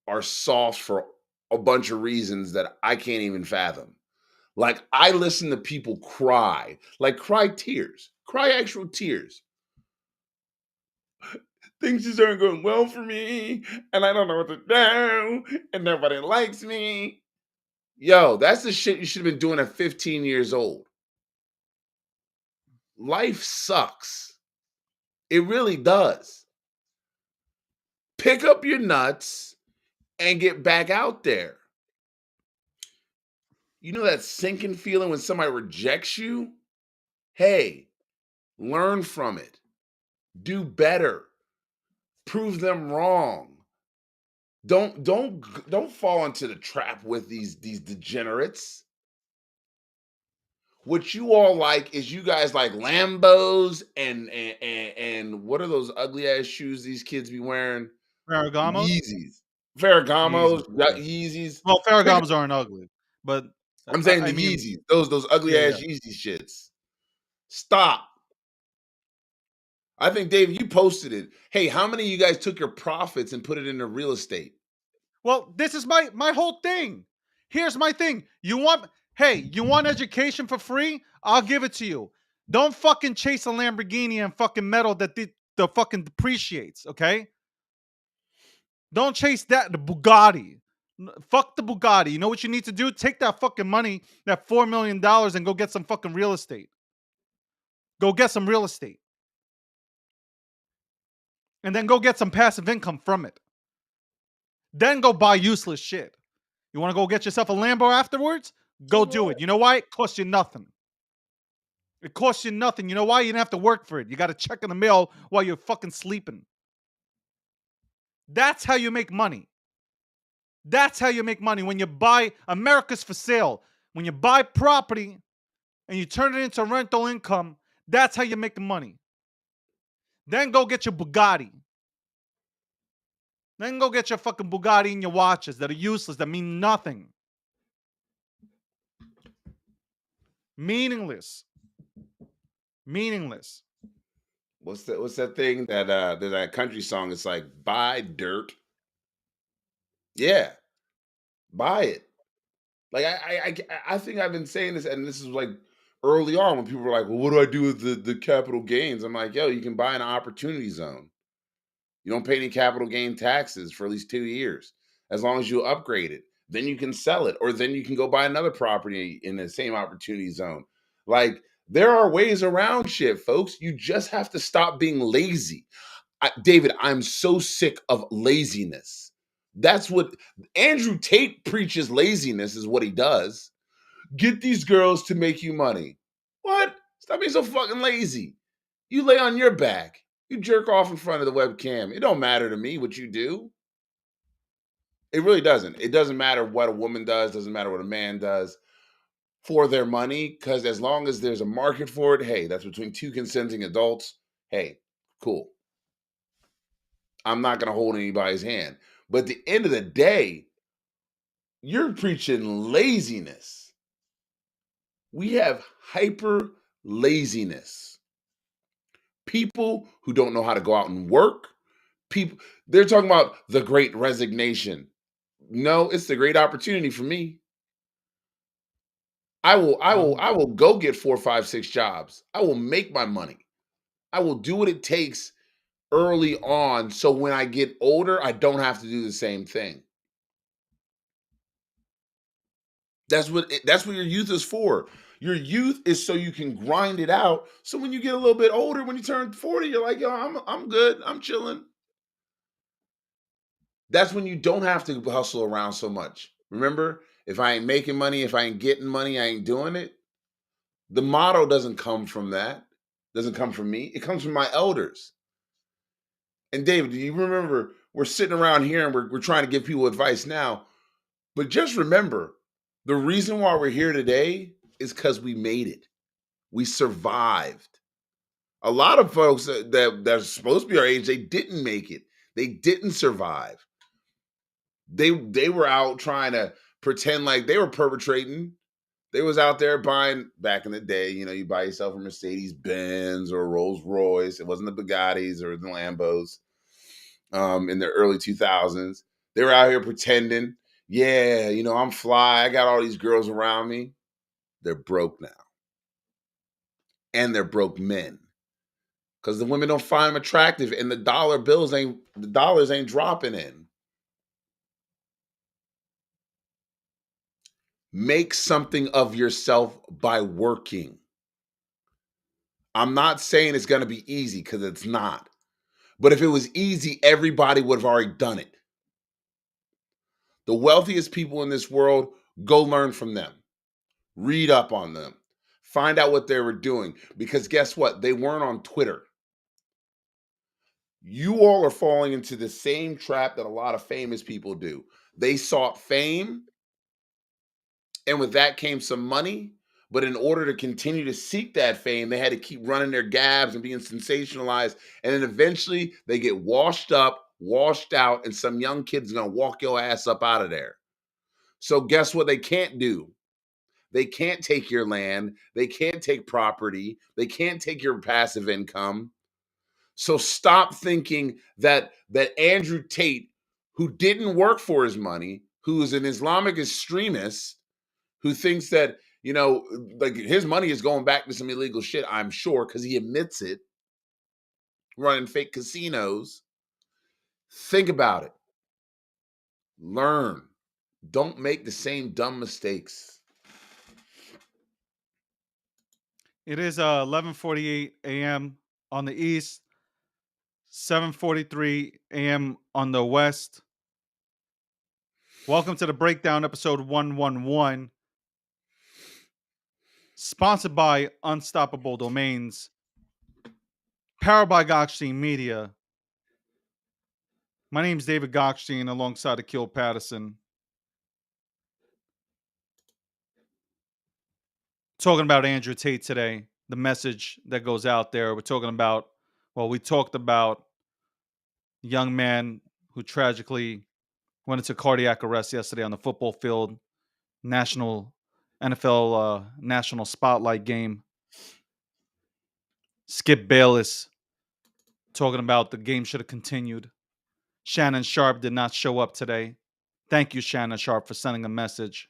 S2: are soft for a bunch of reasons that I can't even fathom. Like, I listen to people cry, like cry tears, cry actual tears. things just aren't going well for me, and I don't know what to do, and nobody likes me. Yo, that's the shit you should have been doing at 15 years old. Life sucks. It really does. Pick up your nuts and get back out there. You know that sinking feeling when somebody rejects you? Hey, learn from it. Do better. Prove them wrong. Don't fall into the trap with these degenerates. What you all like is you guys like Lambos and what are those ugly ass shoes these kids be wearing?
S1: Ferragamos?
S2: Yeezys. Ferragamos,
S1: Yeezys. Yeah.
S2: Yeezys.
S1: Well,
S2: Pick-
S1: Ferragamos aren't ugly, but
S2: I'm saying
S1: I
S2: the
S1: mean,
S2: Yeezys. Those ugly
S1: yeah,
S2: ass
S1: yeah.
S2: Yeezy shits. Stop. I think Dave, you posted it. Hey, how many of you guys took your profits and put it into real estate?
S1: Well, this is my whole thing. Here's my thing. You want education for free? I'll give it to you. Don't fucking chase a Lamborghini and fucking metal that the fucking depreciates, okay? Don't chase that, the Bugatti. Fuck the Bugatti. You know what you need to do? Take that fucking money, that $4 million, and go get some fucking real estate. Go get some real estate. And then go get some passive income from it. Then go buy useless shit. You want to go get yourself a Lambo afterwards? Go do it. You know why? It costs you nothing. It costs you nothing. You know why? You didn't have to work for it. You got a check in the mail while you're fucking sleeping. That's how you make money. That's how you make money. When you buy, America's for sale. When you buy property and you turn it into rental income, that's how you make the money. Then go get your Bugatti. Then go get your fucking Bugatti and your watches that are useless, that mean nothing. Meaningless. Meaningless.
S2: What's that thing that there's that country song? It's like buy dirt. Yeah, buy it. Like I think I've been saying this, and this is like early on when people were like, "Well, what do I do with the capital gains?" I'm like, "Yo, you can buy an opportunity zone. You don't pay any capital gain taxes for at least 2 years, as long as you upgrade it. Then you can sell it, or then you can go buy another property in the same opportunity zone. Like there are ways around shit, folks. You just have to stop being lazy. David, I'm so sick of laziness. That's what Andrew Tate preaches. Laziness is what he does. Get these girls to make you money. What? Stop being so fucking lazy. You lay on your back. You jerk off in front of the webcam. It don't matter to me what you do. It really doesn't. It doesn't matter what a woman does, doesn't matter what a man does for their money, because as long as there's a market for it, hey, that's between two consenting adults. Hey, cool. I'm not going to hold anybody's hand. But at the end of the day, you're preaching laziness. We have hyper laziness. People who don't know how to go out and work. People, they're talking about the great resignation. No, it's the great opportunity for me. I will go get 4, 5, 6 jobs. I will make my money. I will do what it takes early on, so when I get older, I don't have to do the same thing. That's what your youth is for. Your youth is so you can grind it out. So when you get a little bit older, when you turn 40, you're like, yo, I'm good. I'm chilling. That's when you don't have to hustle around so much. Remember, if I ain't making money, if I ain't getting money, I ain't doing it. The motto doesn't come from that. Doesn't come from me. It comes from my elders. And David, do you remember we're sitting around here and we're trying to give people advice now? But just remember, the reason why we're here today is because we made it. We survived. A lot of folks that are supposed to be our age, they didn't make it. They didn't survive. They were out trying to pretend like they were perpetrating. They was out there buying, back in the day, you buy yourself a Mercedes Benz or a Rolls Royce. It wasn't the Bugattis or the Lambos in the early 2000s. They were out here pretending, yeah, I'm fly. I got all these girls around me. They're broke now. And they're broke men. because the women don't find them attractive, and the dollars ain't dropping in. Make something of yourself by working. I'm not saying it's going to be easy, because it's not. But if it was easy, everybody would have already done it. The wealthiest people in this world, go learn from them. Read up on them. Find out what they were doing. Because guess what? They weren't on Twitter. You all are falling into the same trap that a lot of famous people do. They sought fame, and with that came some money. But in order to continue to seek that fame, they had to keep running their gabs and being sensationalized. And then eventually they get washed up, washed out, and some young kid's going to walk your ass up out of there. So guess what they can't do? They can't take your land. They can't take property. They can't take your passive income. So stop thinking that Andrew Tate, who didn't work for his money, who is an Islamic extremist, who thinks that, like his money is going back to some illegal shit, I'm sure, because he admits it, running fake casinos. Think about it. Learn. Don't make the same dumb mistakes.
S1: It is 11:48 a.m. on the east, 7:43 a.m. on the west. Welcome to the Breakdown, episode 111, sponsored by Unstoppable Domains, powered by Gokhshtein Media. My name's David Gokhshtein, alongside Akil Patterson. Talking about Andrew Tate today, the message that goes out there. We talked about a young man who tragically went into cardiac arrest yesterday on the football field, NFL national spotlight game. Skip Bayless talking about the game should have continued. Shannon Sharp did not show up today. Thank you, Shannon Sharp, for sending a message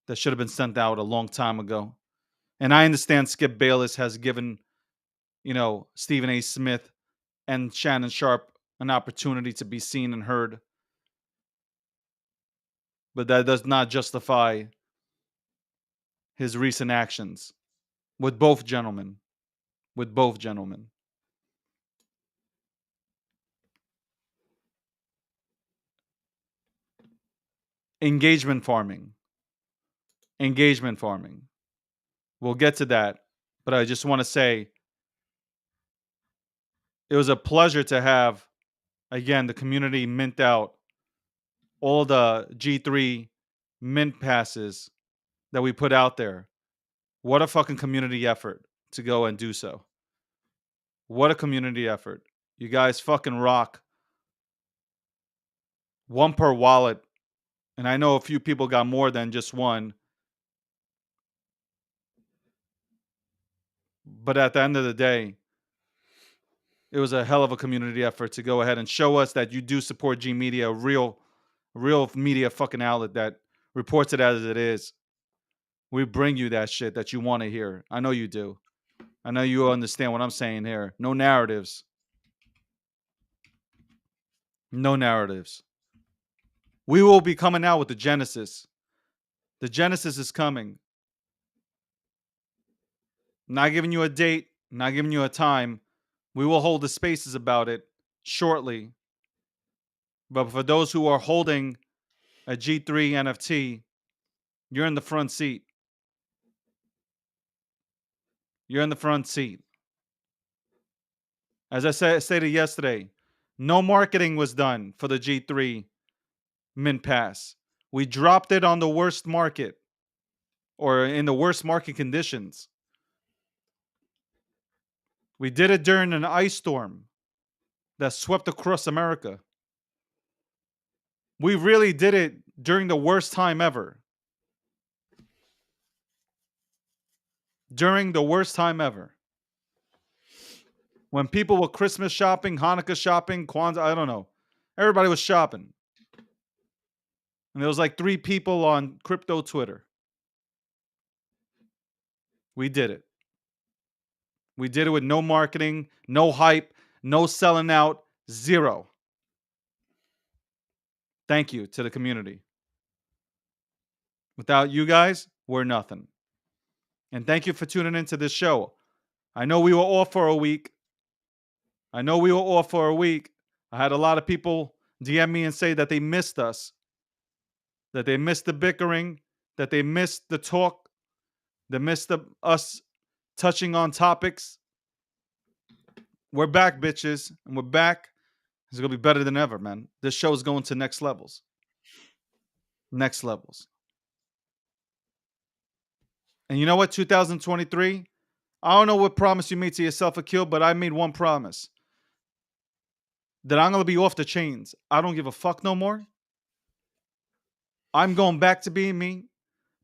S1: that should have been sent out a long time ago. And I understand Skip Bayless has given, Stephen A. Smith and Shannon Sharp an opportunity to be seen and heard. But that does not justify his recent actions with both gentlemen. Engagement farming. We'll get to that. But I just want to say it was a pleasure to have, again, the community mint out all the G3 mint passes that we put out there. What a fucking community effort to go and do so. What a community effort. You guys fucking rock. One per wallet. And I know a few people got more than just one. But at the end of the day, it was a hell of a community effort to go ahead and show us that you do support G Media, a real media fucking outlet that reports it as it is. We bring you that shit that you want to hear. I know you do. I know you understand what I'm saying here. No narratives. No narratives. We will be coming out with the Genesis. The Genesis is coming. Not giving you a date, not giving you a time. We will hold the spaces about it shortly. But for those who are holding a G3 NFT, you're in the front seat. You're in the front seat. As I stated yesterday, no marketing was done for the G3 Mint Pass. We dropped it on the worst market, or in the worst market conditions. We did it during an ice storm that swept across America. We really did it during the worst time ever. During the worst time ever. When people were Christmas shopping, Hanukkah shopping, Kwanzaa, I don't know. Everybody was shopping. And there was like 3 people on crypto Twitter. We did it. We did it with no marketing, no hype, no selling out, zero. Thank you to the community. Without you guys, we're nothing. And thank you for tuning into this show. I know we were off for a week. I had a lot of people DM me and say that they missed us, that they missed the bickering, that they missed the talk, they missed us touching on topics. We're back, bitches, and we're back. It's gonna be better than ever, man. This show is going to next levels. Next levels. And you know what? 2023. I don't know what promise you made to yourself, Akil, but I made one promise. That I'm gonna be off the chains. I don't give a fuck no more. I'm going back to being me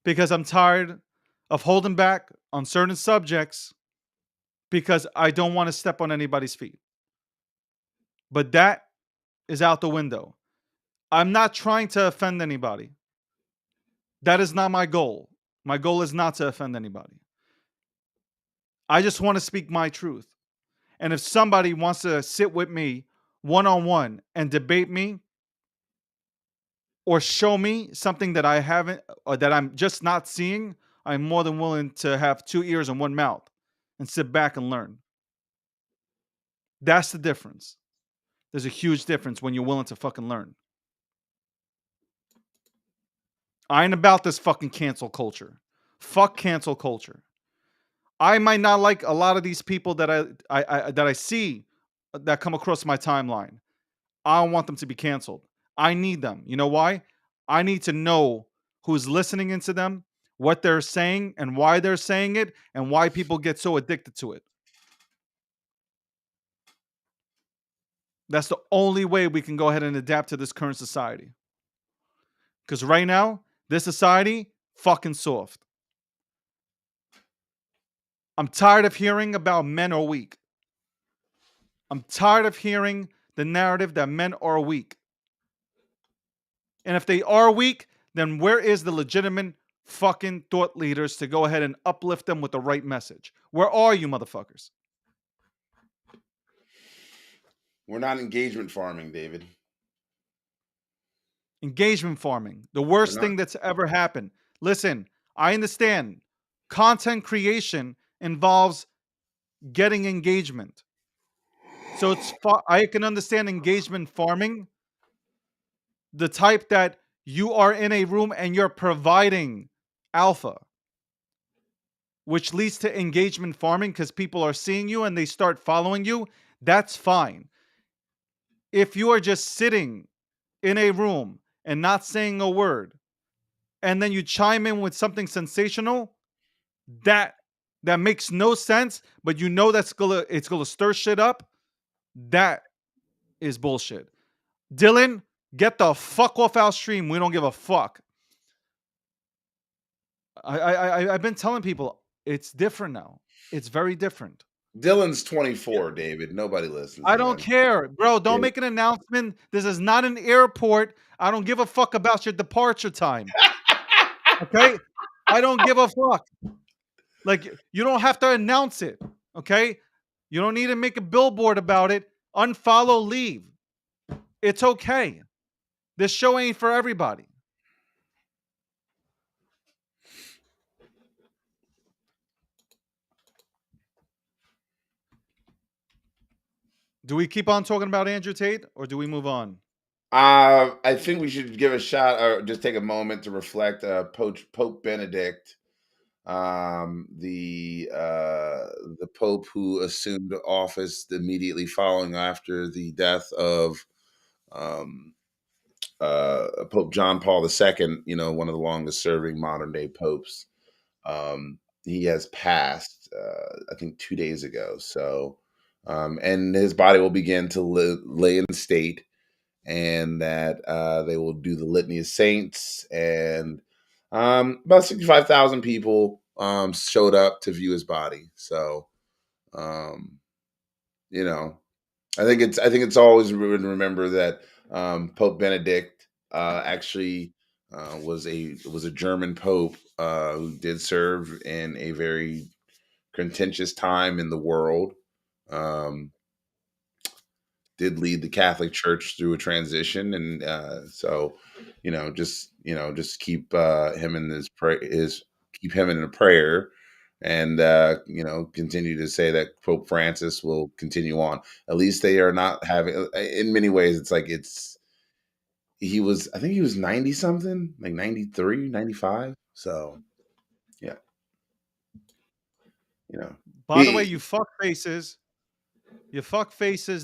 S1: because I'm tired of holding back on certain subjects because I don't want to step on anybody's feet. But that is out the window. I'm not trying to offend anybody. That is not my goal. My goal is not to offend anybody. I just want to speak my truth. And if somebody wants to sit with me one-on-one and debate me or show me something that I haven't or that I'm just not seeing, I'm more than willing to have 2 ears and 1 mouth and sit back and learn. That's the difference. There's a huge difference when you're willing to fucking learn. I ain't about this fucking cancel culture. Fuck cancel culture. I might not like a lot of these people that I see that come across my timeline. I don't want them to be canceled. I need them. You know why? I need to know who's listening into them, what they're saying, and why they're saying it, and why people get so addicted to it. That's the only way we can go ahead and adapt to this current society. Because right now, this society, fucking soft. I'm tired of hearing about men are weak. I'm tired of hearing the narrative that men are weak. And if they are weak, then where is the legitimate fucking thought leaders to go ahead and uplift them with the right message? Where are you, motherfuckers?
S2: We're not engagement farming, David.
S1: Engagement farming, the worst thing that's ever happened. Listen, I understand content creation involves getting engagement. So I can understand engagement farming, the type that you are in a room and you're providing alpha, which leads to engagement farming because people are seeing you and they start following you. That's fine. If you are just sitting in a room and not saying a word, and then you chime in with something sensational, that makes no sense, but you know it's gonna stir shit up, that is bullshit. Dylan, get the fuck off our stream. We don't give a fuck. I've been telling people it's different now. It's very different.
S2: Dylan's 24, David. Nobody listens
S1: I
S2: to
S1: don't
S2: him.
S1: care, bro. Don't
S2: Yeah.
S1: make an announcement. This is not an airport. I don't give a fuck about your departure time. Okay? I don't give a fuck. Like, you don't have to announce it. Okay? You don't need to make a billboard about it. Unfollow, leave. It's okay. This show ain't for everybody. Do we keep on talking about Andrew Tate or do we move on?
S2: I think we should give a shot or just take a moment to reflect Pope Benedict, the Pope who assumed office immediately following after the death of Pope John Paul II, one of the longest serving modern day popes. He has passed, I think 2 days ago. So, and his body will begin to lay in state, and that they will do the Litany of Saints, and about 65,000 people showed up to view his body. So, um, I think it's always remember that Pope Benedict actually was a German pope who did serve in a very contentious time in the world. Did lead the Catholic Church through a transition, and so just keep him in keep him in a prayer, and continue to say that Pope Francis will continue on. At least they are not having. In many ways, it's like I think he was 90 something, like 93, 95. So yeah,
S1: By the way, you fuck faces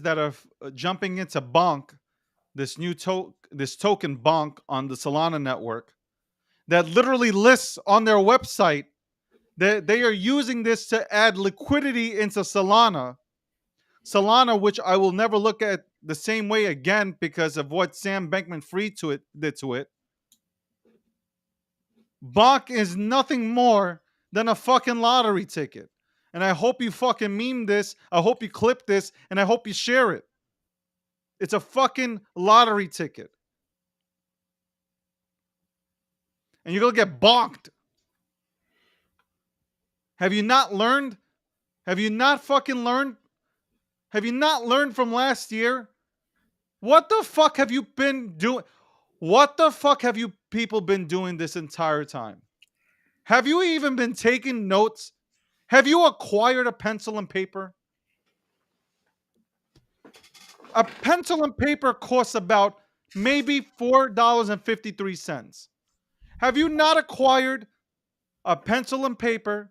S1: that are jumping into Bonk, this token Bonk on the Solana network, that literally lists on their website that they are using this to add liquidity into Solana, which I will never look at the same way again because of what Sam Bankman-Fried did to it. Bonk is nothing more than a fucking lottery ticket. And I hope you fucking meme this. I hope you clip this. And I hope you share it. It's a fucking lottery ticket. And you're going to get bonked. Have you not learned? Have you not fucking learned? Have you not learned from last year? What the fuck have you been doing? What the fuck have you people been doing this entire time? Have you even been taking notes? Have you acquired a pencil and paper? A pencil and paper costs about maybe $4.53. Have you not acquired a pencil and paper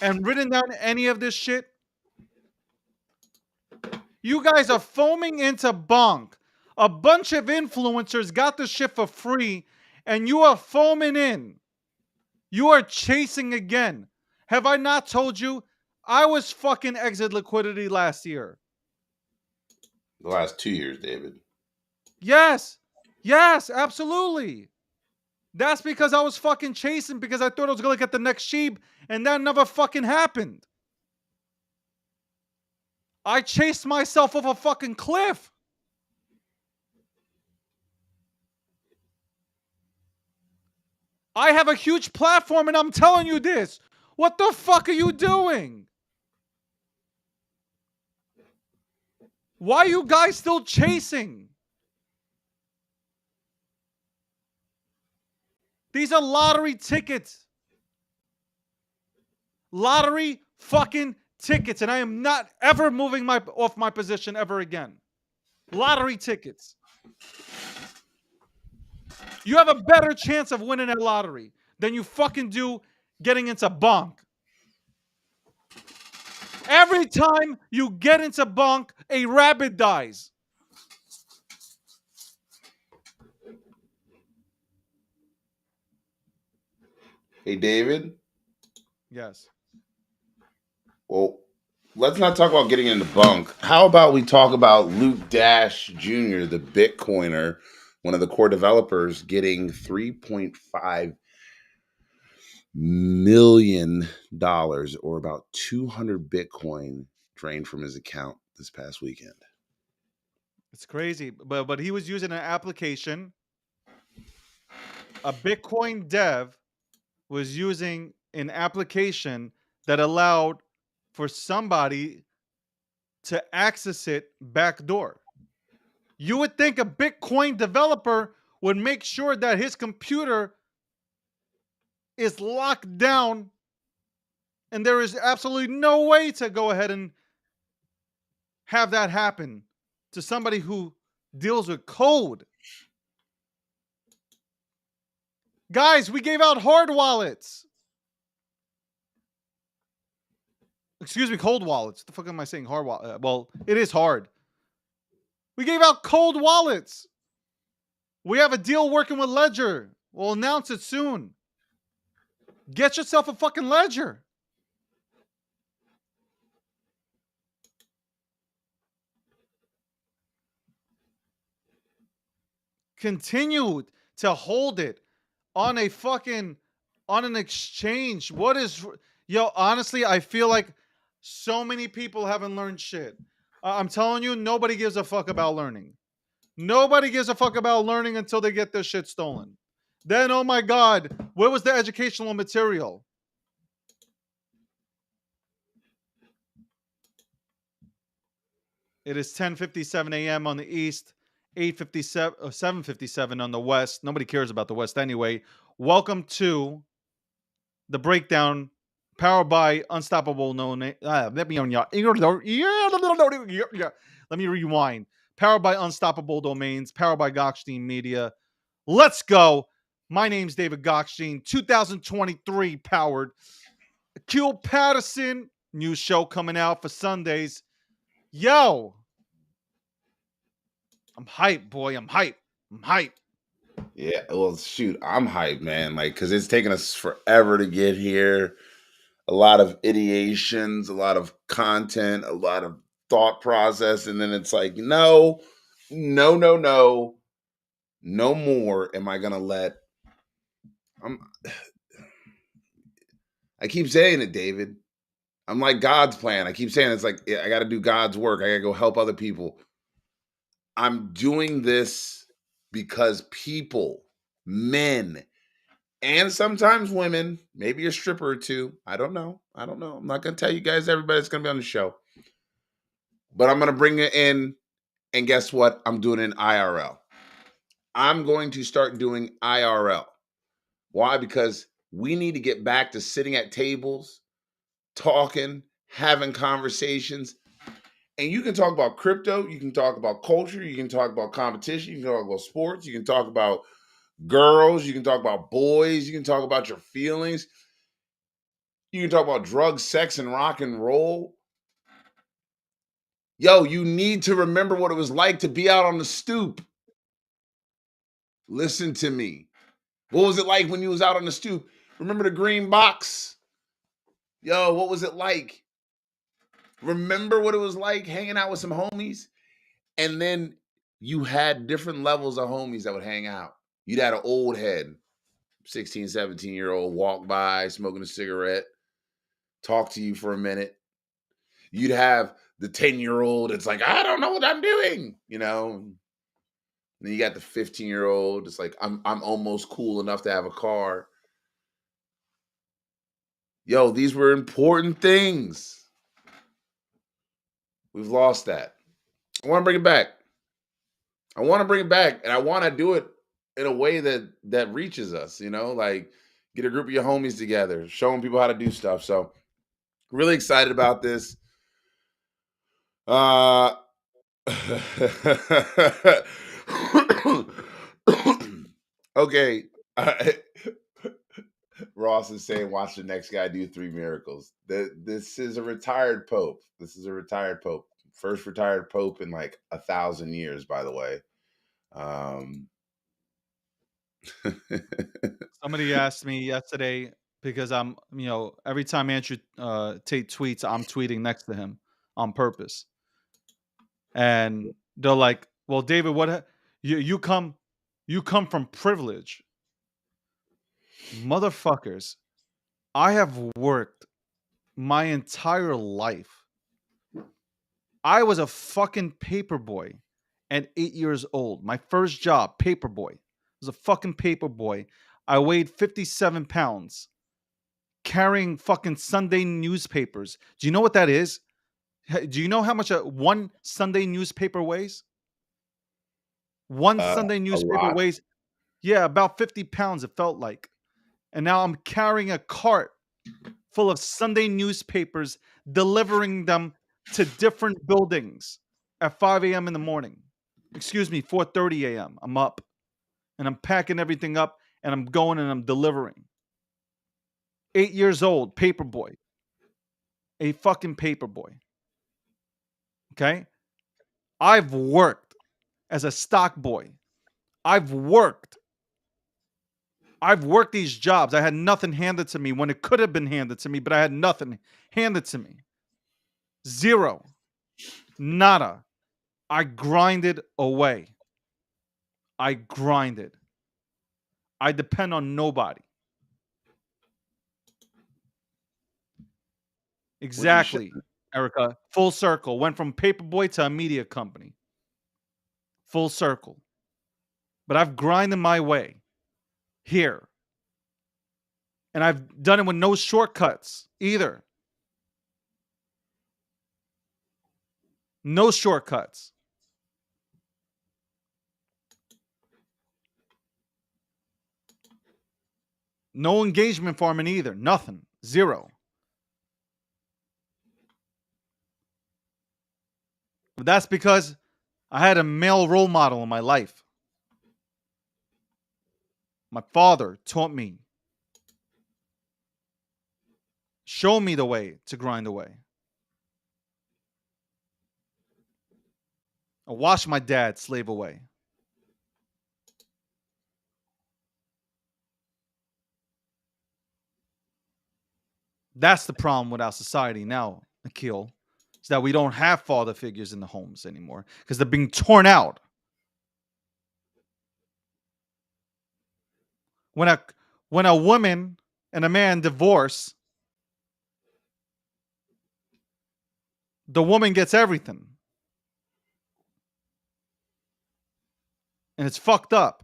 S1: and written down any of this shit? You guys are foaming into bonk. A bunch of influencers got the shit for free, and you are foaming in. You are chasing again. Have I not told you? I was fucking exit liquidity last year.
S2: The last 2 years, David.
S1: Yes. Yes, absolutely. That's because I was fucking chasing because I thought I was going to get the next sheep, and that never fucking happened. I chased myself off a fucking cliff. I have a huge platform and I'm telling you this. What the fuck are you doing? Why are you guys still chasing? These are lottery tickets. Lottery fucking tickets. And I am not ever moving off my position ever again. Lottery tickets. You have a better chance of winning a lottery than you fucking do getting into bonk. Every time you get into bonk, a rabbit dies.
S2: Hey, David?
S1: Yes.
S2: Well, let's not talk about getting into bunk. How about we talk about Luke Dash Jr., the Bitcoiner, one of the core developers, getting $3.5 million or about 200 Bitcoin drained from his account this past weekend.
S1: It's crazy. But he was using an application. A Bitcoin dev was using an application that allowed for somebody to access it backdoor. You would think a Bitcoin developer would make sure that his computer is locked down and there is absolutely no way to go ahead and have that happen to somebody who deals with code. Guys, we gave out hard wallets. Excuse me, cold wallets. What the fuck am I saying? Hard wallet. Well, it is hard. We gave out cold wallets. We have a deal working with Ledger. We'll announce it soon. Get yourself a fucking Ledger. Continue to hold it on an exchange. What is, honestly, I feel like so many people haven't learned shit. I'm telling you, nobody gives a fuck about learning. Nobody gives a fuck about learning until they get their shit stolen. Then, oh my God, where was the educational material? It is 10:57 a.m. on the East, 8:57 or 7:57 on the West. Nobody cares about the West anyway. Welcome to the breakdown, powered by Unstoppable No Name. Let me rewind. Powered by Unstoppable Domains, powered by Gokhshtein Media. Let's go. My name's David Gokhshtein. 2023 powered. Akil Patterson, new show coming out for Sundays. Yo, I'm hyped, boy. I'm hyped. I'm hyped.
S2: Yeah, well, shoot, I'm hyped, man. Like, because it's taken us forever to get here. A lot of ideations, a lot of content, a lot of thought process, and then it's like, no, no, no, no, no more. Am I gonna let? I'm. I keep saying it, David. I'm like God's plan. I keep saying it's like I got to do God's work. I got to go help other people. I'm doing this because people, men, and sometimes women, maybe a stripper or two. I don't know. I don't know. I'm not going to tell you guys everybody that's going to be on the show. But I'm going to bring it in. And guess what? I'm doing it in IRL. I'm going to start doing IRL. Why? Because we need to get back to sitting at tables, talking, having conversations. And you can talk about crypto, you can talk about culture, you can talk about competition, you can talk about sports, you can talk about girls, you can talk about boys, you can talk about your feelings, you can talk about drugs, sex, and rock and roll. Yo, you need to remember what it was like to be out on the stoop. Listen to me. What was it like when you was out on the stoop? Remember the green box? Yo, what was it like? Remember what it was like hanging out with some homies? And then you had different levels of homies that would hang out. You'd had an old head, 16, 17-year-old, walk by, smoking a cigarette, talk to you for a minute. You'd have the 10-year-old, it's like, I don't know what I'm doing, you know. And then you got the 15-year-old, it's like, I'm almost cool enough to have a car. Yo, these were important things. We've lost that. I want to bring it back. And I want to do it in a way that reaches us, you know, like get a group of your homies together, showing people how to do stuff. So really excited about this. Okay. Ross is saying, watch the next guy do 3 miracles. This is a retired pope. First retired pope in like 1,000 years, by the way.
S1: Somebody asked me yesterday because I'm, every time Andrew Tate tweets, I'm tweeting next to him on purpose. And they're like, "Well, David, you come from privilege, motherfuckers. I have worked my entire life. I was a fucking paper boy at 8 years old. My first job, paper boy. I was a fucking paper boy. I weighed 57 pounds, carrying fucking Sunday newspapers. Do you know what that is? Do you know how much one Sunday newspaper weighs? One Sunday
S2: A
S1: newspaper
S2: lot.
S1: weighs, yeah, about 50 pounds, it felt like. And now I'm carrying a cart full of Sunday newspapers, delivering them to different buildings at 5 a.m. in the morning. Excuse me, 4:30 a.m. I'm up and I'm packing everything up and I'm going and I'm delivering. 8 years old, paper boy. A fucking paper boy. Okay? I've worked as a stock boy. I've worked these jobs. I had nothing handed to me when it could have been handed to me, but I had nothing handed to me. Zero. Nada. I grinded away. I grinded. I depend on nobody. Exactly, Erica. Full circle. Went from paperboy to a media company. Full circle. But I've grinded my way here. And I've done it with no shortcuts either. No shortcuts. No engagement farming either. Nothing. Zero. But that's because I had a male role model in my life. My father taught me, showed me the way to grind away. I watched my dad slave away. That's the problem with our society now, Akil. Is that we don't have father figures in the homes anymore because they're being torn out. When a woman and a man divorce, the woman gets everything. And it's fucked up.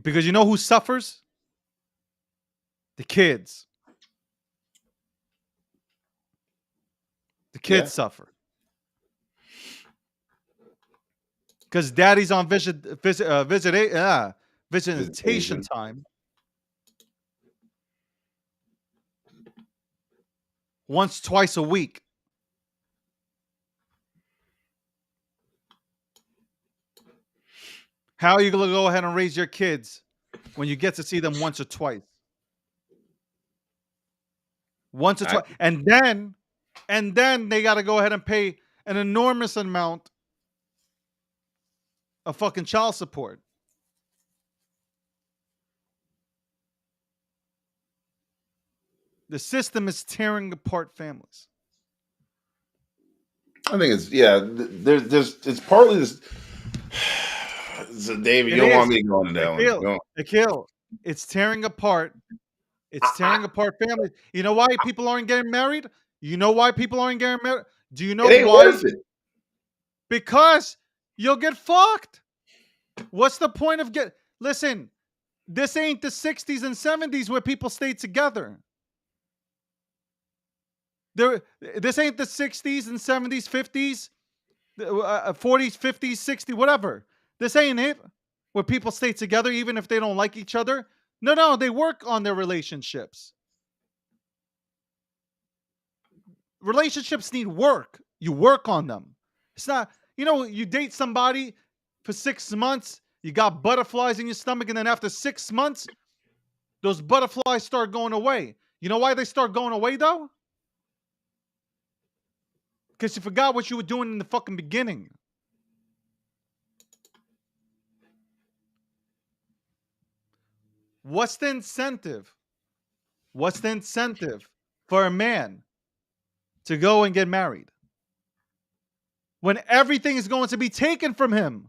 S1: Because you know who suffers? The kids. The kids
S2: Yeah.
S1: suffer. Because daddy's on visitation
S2: Visitation.
S1: time. Once, twice a week. How are you going to go ahead and raise your kids when you get to see them once or twice? Once or twice. And then they got to go ahead and pay an enormous amount of fucking child support. The system is tearing apart families.
S2: I think it's There's it's partly this. So David, you don't want me to go into that one.
S1: Akil, it's tearing apart. It's tearing apart families. You know why people aren't getting married? You know why people aren't getting married? Do you know
S2: It ain't
S1: why?
S2: worth it.
S1: Because you'll get fucked. What's the point of Listen, this ain't the 60s and 70s where people stayed together. This ain't the 60s and 70s, 50s, 40s, 50s, 60s, whatever. This ain't it where people stay together even if they don't like each other. No, they work on their relationships. Relationships need work. You work on them. It's not, you date somebody for 6 months, you got butterflies in your stomach, and then after 6 months, those butterflies start going away. You know why they start going away though? Because you forgot what you were doing in the fucking beginning. What's the incentive? What's the incentive for a man to go and get married when everything is going to be taken from him?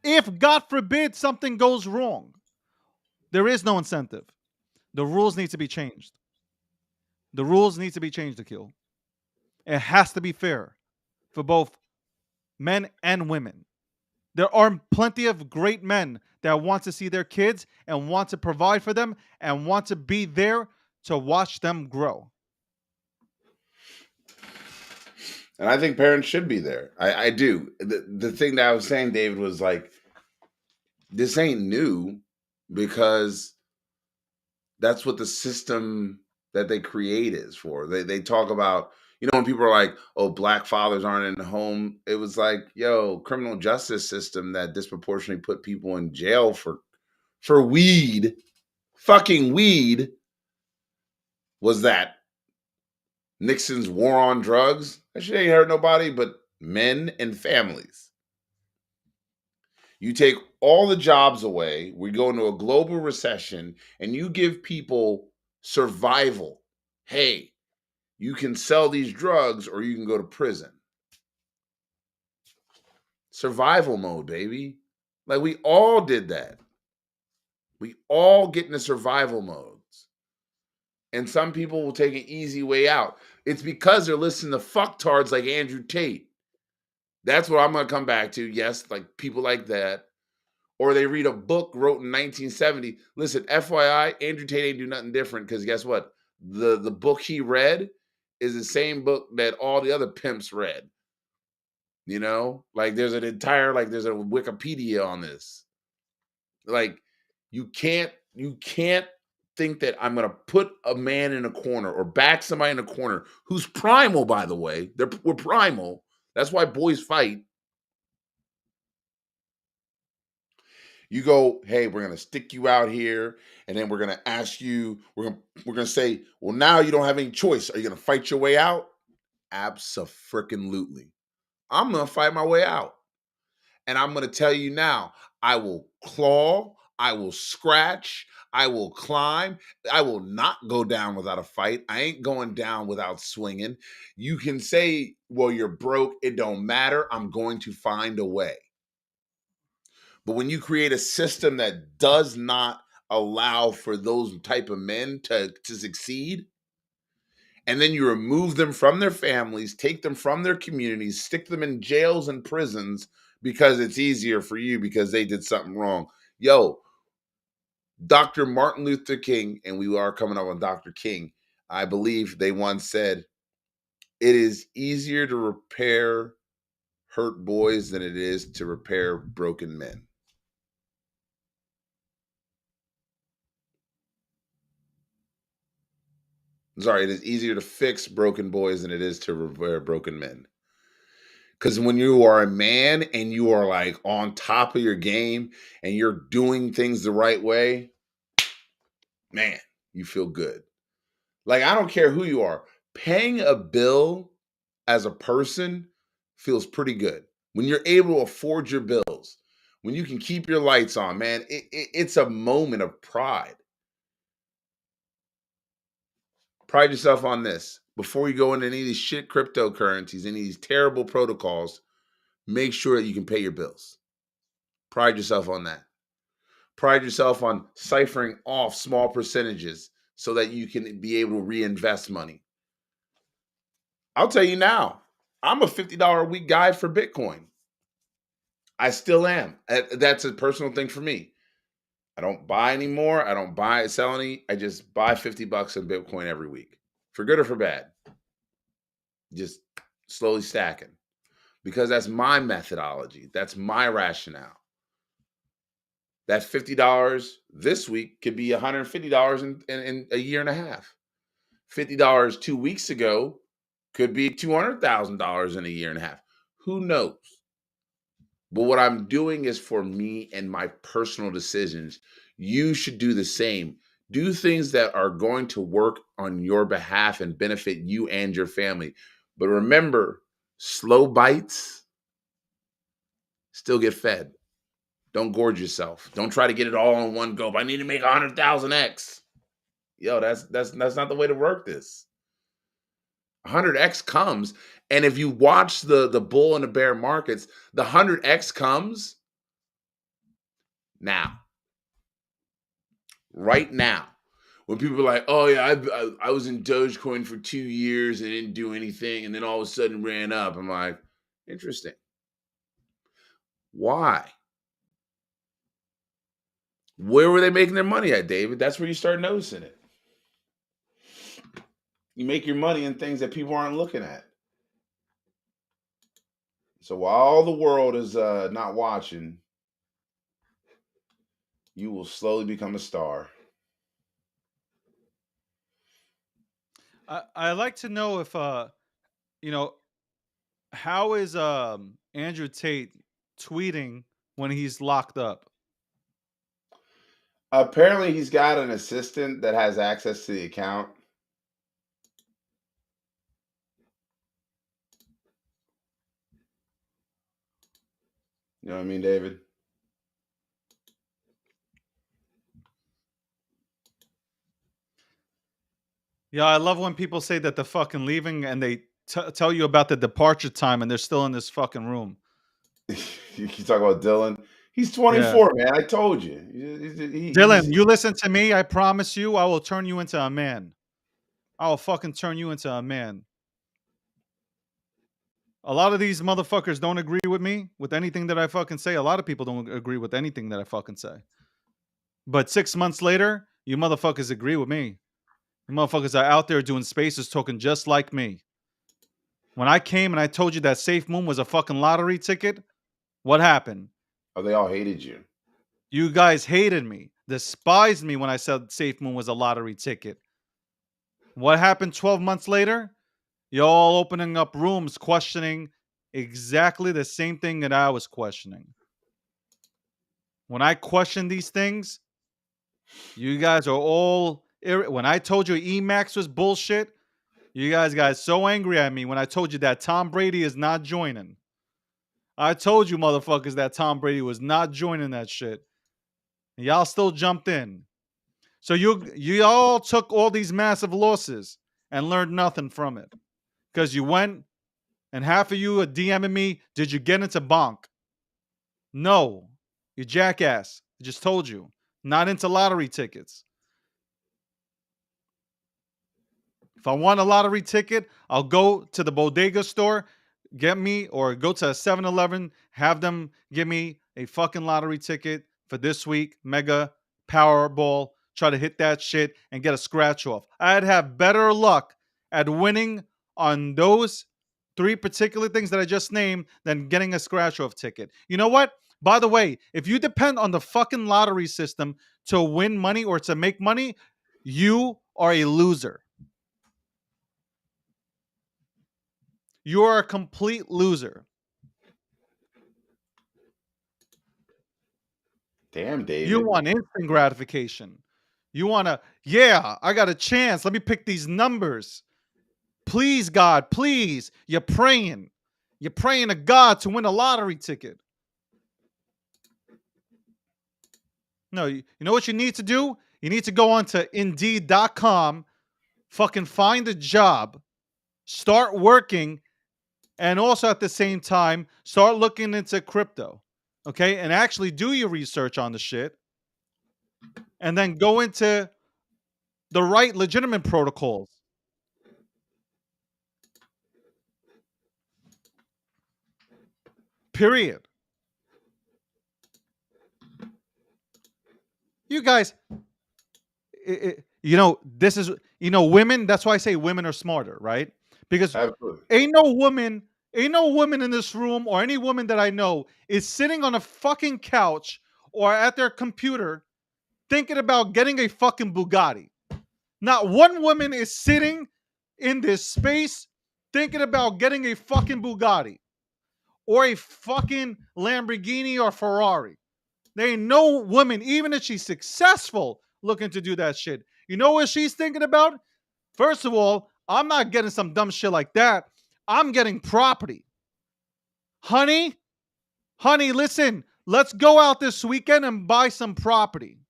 S1: If, God forbid, something goes wrong, there is no incentive. The rules need to be changed. The rules need to be changed, Akil. It has to be fair for both men and women. There are plenty of great men that want to see their kids and want to provide for them and want to be there to watch them grow.
S2: And I think parents should be there. I do. The thing that I was saying, David, was like, this ain't new because that's what the system that they create is for. They talk about, when people are like, oh, black fathers aren't in the home. It was like, criminal justice system that disproportionately put people in jail for weed, fucking weed, was that Nixon's war on drugs. That shit ain't hurt nobody but men and families. You take all the jobs away, we go into a global recession, and you give people survival. Hey, you can sell these drugs or you can go to prison. Survival mode, baby. Like, we all did that. We all get into survival modes. And some people will take an easy way out. It's because they're listening to fucktards like Andrew Tate. That's what I'm going to come back to. Yes, like people like that. Or they read a book wrote in 1970. Listen, FYI, Andrew Tate ain't do nothing different because guess what? The book he read is the same book that all the other pimps read. You know, like there's a Wikipedia on this. Like you can't think that I'm gonna put a man in a corner or back somebody in a corner who's primal, by the way. We're primal. That's why boys fight. You go, hey, we're gonna stick you out here, and then we're gonna ask you, we're gonna say, well, now you don't have any choice. Are you gonna fight your way out? Abso-freaking-lutely. I'm gonna fight my way out. And I'm gonna tell you now, I will claw, I will scratch, I will climb. I will not go down without a fight. I ain't going down without swinging. You can say, well, you're broke. It don't matter. I'm going to find a way. But when you create a system that does not allow for those type of men to succeed, and then you remove them from their families, take them from their communities, stick them in jails and prisons because it's easier for you because they did something wrong. Yo, Dr. Martin Luther King, and we are coming up on Dr. King, I believe they once said, it is easier to repair hurt boys than it is to repair broken men. Sorry, it is easier to fix broken boys than it is to repair broken men. Because when you are a man and you are like on top of your game and you're doing things the right way, man, you feel good. Like, I don't care who you are. Paying a bill as a person feels pretty good. When you're able to afford your bills, when you can keep your lights on, man, it's a moment of pride. Pride yourself on this. Before you go into any of these shit cryptocurrencies, any of these terrible protocols, make sure that you can pay your bills. Pride yourself on that. Pride yourself on ciphering off small percentages so that you can be able to reinvest money. I'll tell you now, I'm a $50 a week guy for Bitcoin. I still am. That's a personal thing for me. I don't buy anymore. I don't buy, sell any. I just buy $50 in Bitcoin every week, for good or for bad. Just slowly stacking, because that's my methodology. That's my rationale. That $50 this week could be $150 in a year and a half. $50 2 weeks ago could be $200,000 in a year and a half. Who knows? But what I'm doing is for me and my personal decisions. You should do the same. Do things that are going to work on your behalf and benefit you and your family. But remember, slow bites still get fed. Don't gorge yourself. Don't try to get it all in one go. I need to make 100,000x. Yo, that's not the way to work this. 100x comes, and if you watch the bull and the bear markets, the 100x comes now, right now. When people are like, "Oh yeah, I was in Dogecoin for 2 years and didn't do anything, and then all of a sudden ran up," I'm like, interesting. Why? Where were they making their money at, David? That's where you start noticing it. You make your money in things that people aren't looking at. So while the world is not watching, you will slowly become a star.
S1: I like to know if you know, how is Andrew Tate tweeting when he's locked up?
S2: Apparently, he's got an assistant that has access to the account. You know what I mean, David?
S1: Yeah, I love when people say that they're fucking leaving and they tell you about the departure time and they're still in this fucking room.
S2: You talk about Dylan. He's
S1: Yeah.
S2: 24, man. I told you.
S1: Dylan, you listen to me. I promise you, I will turn you into a man. I will fucking turn you into a man. A lot of these motherfuckers don't agree with me with anything that I fucking say. A lot of people don't agree with anything that I fucking say. But 6 months later, you motherfuckers agree with me. You motherfuckers are out there doing spaces talking just like me. When I came and I told you that Safe Moon was a fucking lottery ticket, what happened?
S2: Oh, they all hated you.
S1: You guys hated me, despised me when I said Safe Moon was a lottery ticket. What happened 12 months later? You're all opening up rooms questioning exactly the same thing that I was questioning. When I question these things, you guys are all... When I told you Emax was bullshit, you guys got so angry at me when I told you that Tom Brady is not joining. I told you motherfuckers that Tom Brady was not joining that shit. And y'all still jumped in. So you all took all these massive losses and learned nothing from it. Because you went and half of you are DMing me, did you get into bonk? No. You jackass. I just told you. Not into lottery tickets. If I want a lottery ticket, I'll go to the bodega store, get me, or go to a 7-Eleven, have them give me a fucking lottery ticket for this week, Mega Powerball, try to hit that shit and get a scratch off. I'd have better luck at winning on those 3 particular things that I just named than getting a scratch off ticket. You know what? By the way, if you depend on the fucking lottery system to win money or to make money, you are a loser. You are a complete loser.
S2: Damn, David.
S1: You want instant gratification. You want to, yeah, I got a chance. Let me pick these numbers. Please, God, please. You're praying. You're praying to God to win a lottery ticket. No, you know what you need to do? You need to go on to Indeed.com, fucking find a job, start working, and also at the same time, start looking into crypto. Okay? And actually do your research on the shit. And then go into the right legitimate protocols. Period. You guys, this is, women, that's why I say women are smarter, right? Because
S2: Absolutely.
S1: ain't no woman in this room or any woman that I know is sitting on a fucking couch or at their computer thinking about getting a fucking Bugatti. Not one woman is sitting in this space thinking about getting a fucking Bugatti or a fucking Lamborghini or Ferrari. There ain't no woman, even if she's successful, looking to do that shit. You know what she's thinking about? First of all, I'm not getting some dumb shit like that. I'm getting property. Honey, listen, let's go out this weekend and buy some property.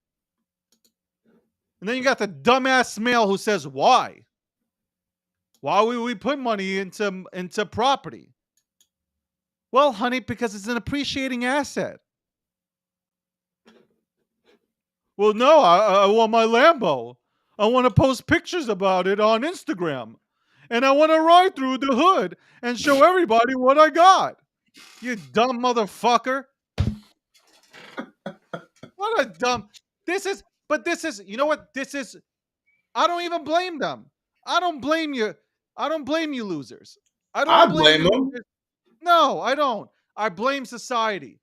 S1: And then you got the dumbass male who says, why? Why would we put money into property? Well, honey, because it's an appreciating asset. Well, no, I want my Lambo. I want to post pictures about it on Instagram. And I want to ride through the hood and show everybody what I got. You dumb motherfucker. What a dumb... This is, you know what? I don't even blame them. I don't blame you. I don't blame you losers.
S2: I blame them.
S1: No, I don't. I blame society.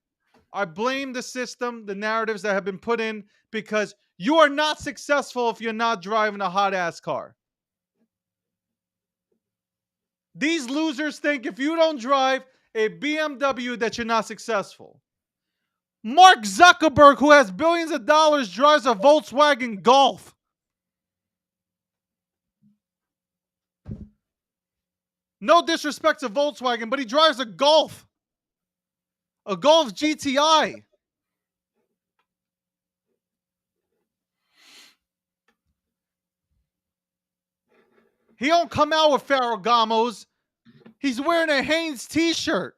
S1: I blame the system, the narratives that have been put in, because you are not successful if you're not driving a hot ass car. These losers think if you don't drive a BMW that you're not successful. Mark Zuckerberg, who has billions of dollars, drives a Volkswagen Golf. No disrespect to Volkswagen, but he drives a Golf. A Golf GTI. He don't come out with Ferragamos. He's wearing a Hanes t-shirt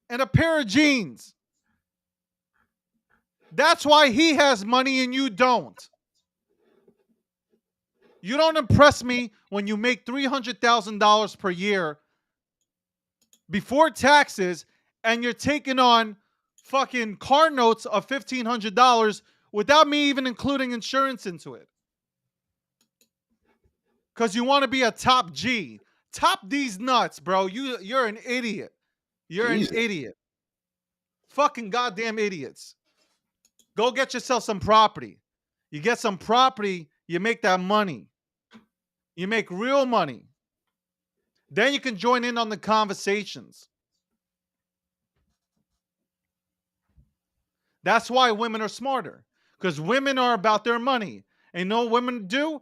S1: and a pair of jeans. That's why he has money and you don't. You don't impress me when you make $300,000 per year before taxes and you're taking on fucking car notes of $1,500 without me even including insurance into it. Because you want to be a top G. Top these nuts, bro. You're an idiot. You're an
S2: Jesus.
S1: idiot. Fucking goddamn idiots. Go get yourself some property. You get some property, you make that money. You make real money. Then you can join in on the conversations. That's why women are smarter. Because women are about their money. And you know what women do?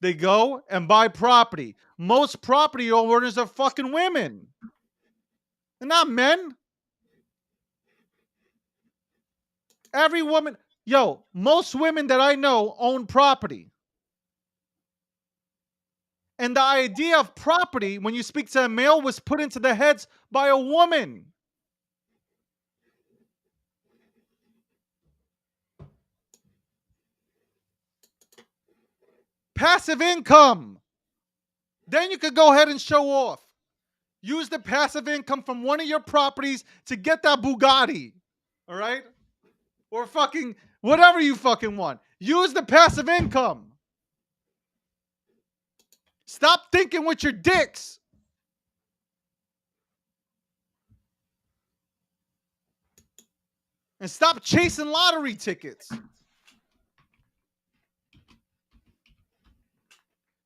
S1: They go and buy property. Most property owners are fucking women. They're not men. Every woman, most women that I know own property. And the idea of property, when you speak to a male, was put into the heads by a woman. Passive income. Then you could go ahead and show off. Use the passive income from one of your properties to get that Bugatti. All right? Or fucking whatever you fucking want. Use the passive income. Stop thinking with your dicks. And stop chasing lottery tickets.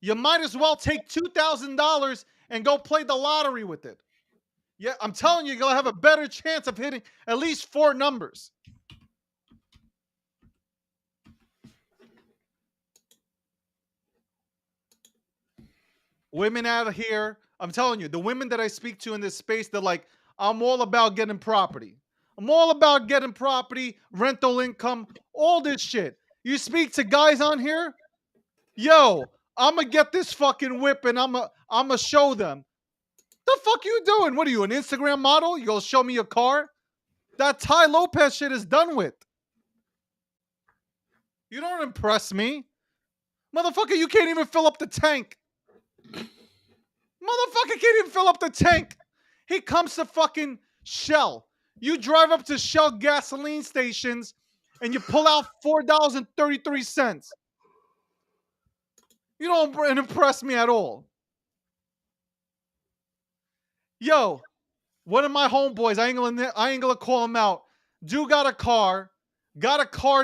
S1: You might as well take $2,000 and go play the lottery with it. Yeah, I'm telling you, you're going to have a better chance of hitting at least 4 numbers. Women out here, I'm telling you, the women that I speak to in this space, they're like, I'm all about getting property. I'm all about getting property, rental income, all this shit. You speak to guys on here, I'm going to get this fucking whip and I'm going to show them. The fuck you doing? What are you, an Instagram model? You gonna show me your car? That Ty Lopez shit is done with. You don't impress me. Motherfucker, you can't even fill up the tank. Motherfucker can't even fill up the tank. He comes to fucking Shell. You drive up to Shell gasoline stations and you pull out $4.33. You don't impress me at all. One of my homeboys, I ain't gonna call him out. Dude got a car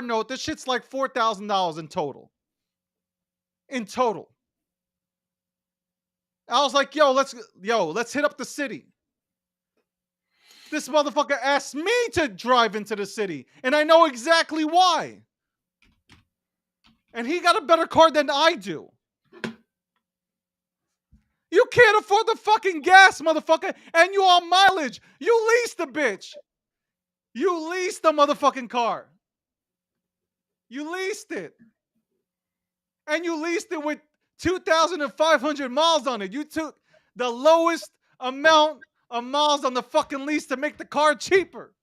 S1: note. This shit's like $4,000 in total. In total. I was like, let's hit up the city. This motherfucker asked me to drive into the city, and I know exactly why. And he got a better car than I do. You can't afford the fucking gas, motherfucker, and you on mileage. You leased the bitch. You leased the motherfucking car. You leased it. And you leased it with 2,500 miles on it. You took the lowest amount of miles on the fucking lease to make the car cheaper.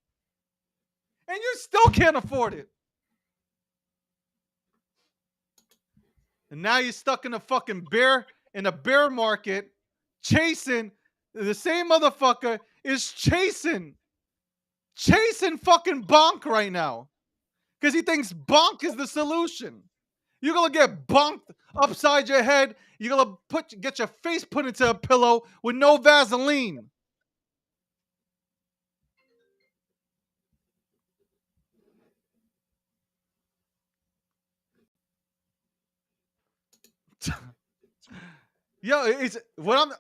S1: And you still can't afford it. And now you're stuck in a fucking bear market chasing. The same motherfucker is chasing fucking bonk right now. Because he thinks bonk is the solution. You're going to get bonked upside your head. You're going to get your face put into a pillow with no Vaseline.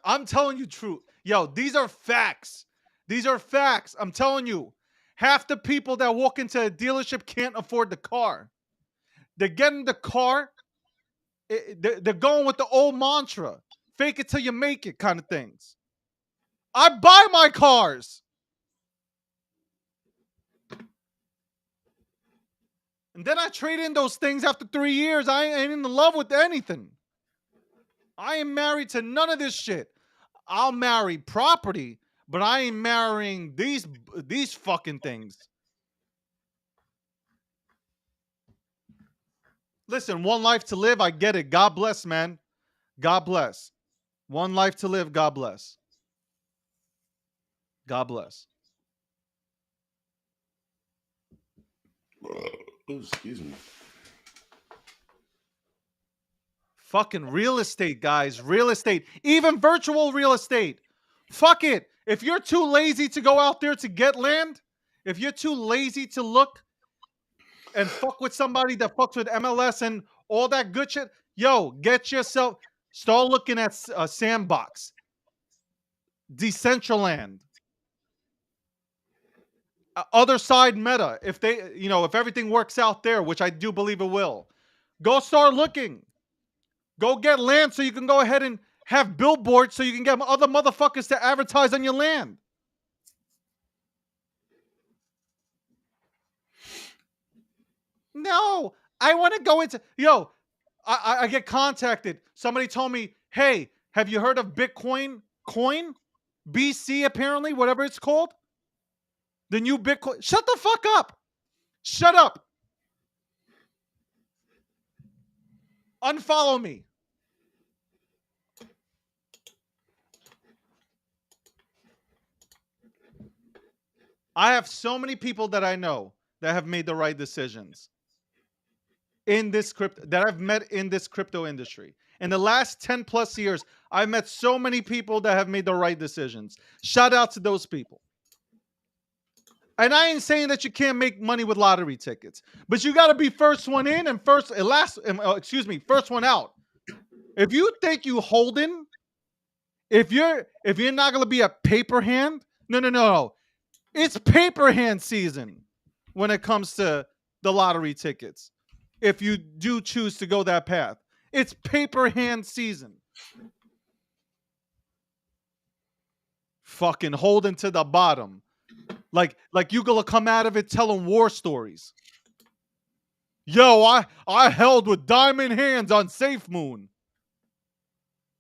S1: I'm telling you truth. These are facts. These are facts. I'm telling you. Half the people that walk into a dealership can't afford the car. They're getting the car. They're going with the old mantra. Fake it till you make it kind of things. I buy my cars. And then I trade in those things after 3 years. I ain't in love with anything. I ain't married to none of this shit. I'll marry property, but I ain't marrying these fucking things. Listen, one life to live, I get it. God bless, man. God bless. One life to live, God bless. God bless.
S2: Excuse me.
S1: Fucking real estate, guys. Real estate. Even virtual real estate. Fuck it. If you're too lazy to go out there to get land, if you're too lazy to look and fuck with somebody that fucks with MLS and all that good shit, yo, get yourself, start looking at Sandbox, Decentraland, Other Side Meta. If they, if everything works out there, which I do believe it will, go start looking. Go get land so you can go ahead and have billboards so you can get other motherfuckers to advertise on your land. No, I want to go into, I get contacted. Somebody told me, hey, have you heard of Bitcoin coin? BC, apparently, whatever it's called. The new Bitcoin. Shut the fuck up. Shut up. Unfollow me. I have so many people that I know that have made the right decisions in this crypto, that I've met in this crypto industry. In the last 10 plus years, I've met so many people that have made the right decisions. Shout out to those people. And I ain't saying that you can't make money with lottery tickets, but you got to be first one in and first one out. If you think you holding, if you're not going to be a paper hand, no. It's paper hand season when it comes to the lottery tickets. If you do choose to go that path, it's paper hand season. Fucking holding to the bottom. Like you gonna come out of it telling war stories. Yo, I held with diamond hands on Safe Moon.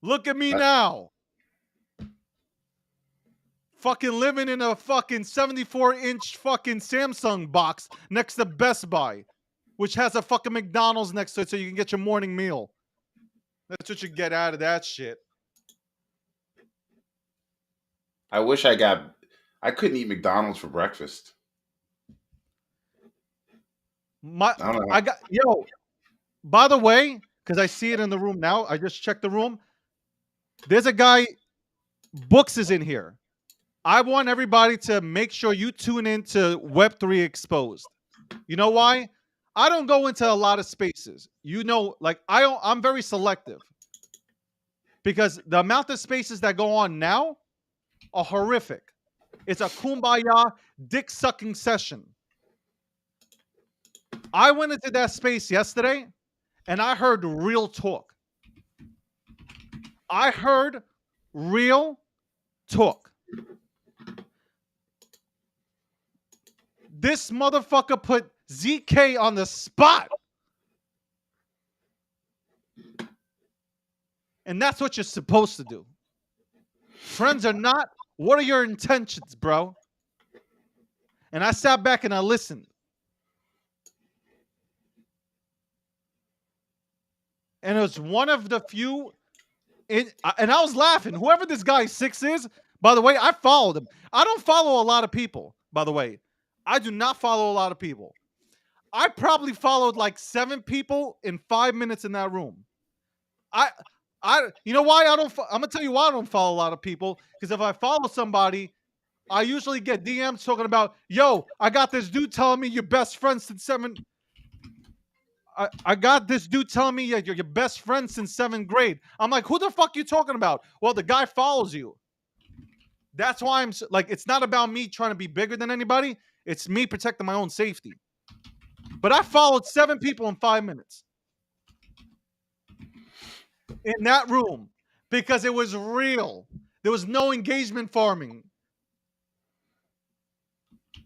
S1: Look at me now. Fucking living in a fucking 74-inch fucking Samsung box next to Best Buy, which has a fucking McDonald's next to it so you can get your morning meal. That's what you get out of that shit.
S2: I wish I couldn't eat McDonald's for breakfast.
S1: By the way, because I see it in the room now, I just checked the room. There's a guy, Books is in here. I want everybody to make sure you tune in to Web3 Exposed. You know why? I don't go into a lot of spaces. I'm very selective. Because the amount of spaces that go on now are horrific. It's a kumbaya, dick-sucking session. I went into that space yesterday, and I heard real talk. I heard real talk. This motherfucker put ZK on the spot. And that's what you're supposed to do. Friends or not, what are your intentions, bro? And I sat back and I listened. And it was one of the few, and I was laughing. Whoever this guy 6 is, by the way, I followed him. I don't follow a lot of people, by the way. I do not follow a lot of people. I probably followed like 7 people in 5 minutes in that room. You know why I'm gonna tell you why I don't follow a lot of people. Because if I follow somebody, I usually get DMs talking about, yo, I got this dude telling me you're best friends since 7. I got this dude telling me you're your best friend since 7th grade. I'm like, who the fuck you talking about? Well, the guy follows you. That's why I'm like, it's not about me trying to be bigger than anybody. It's me protecting my own safety. But I followed 7 people in 5 minutes. In that room. Because it was real. There was no engagement farming.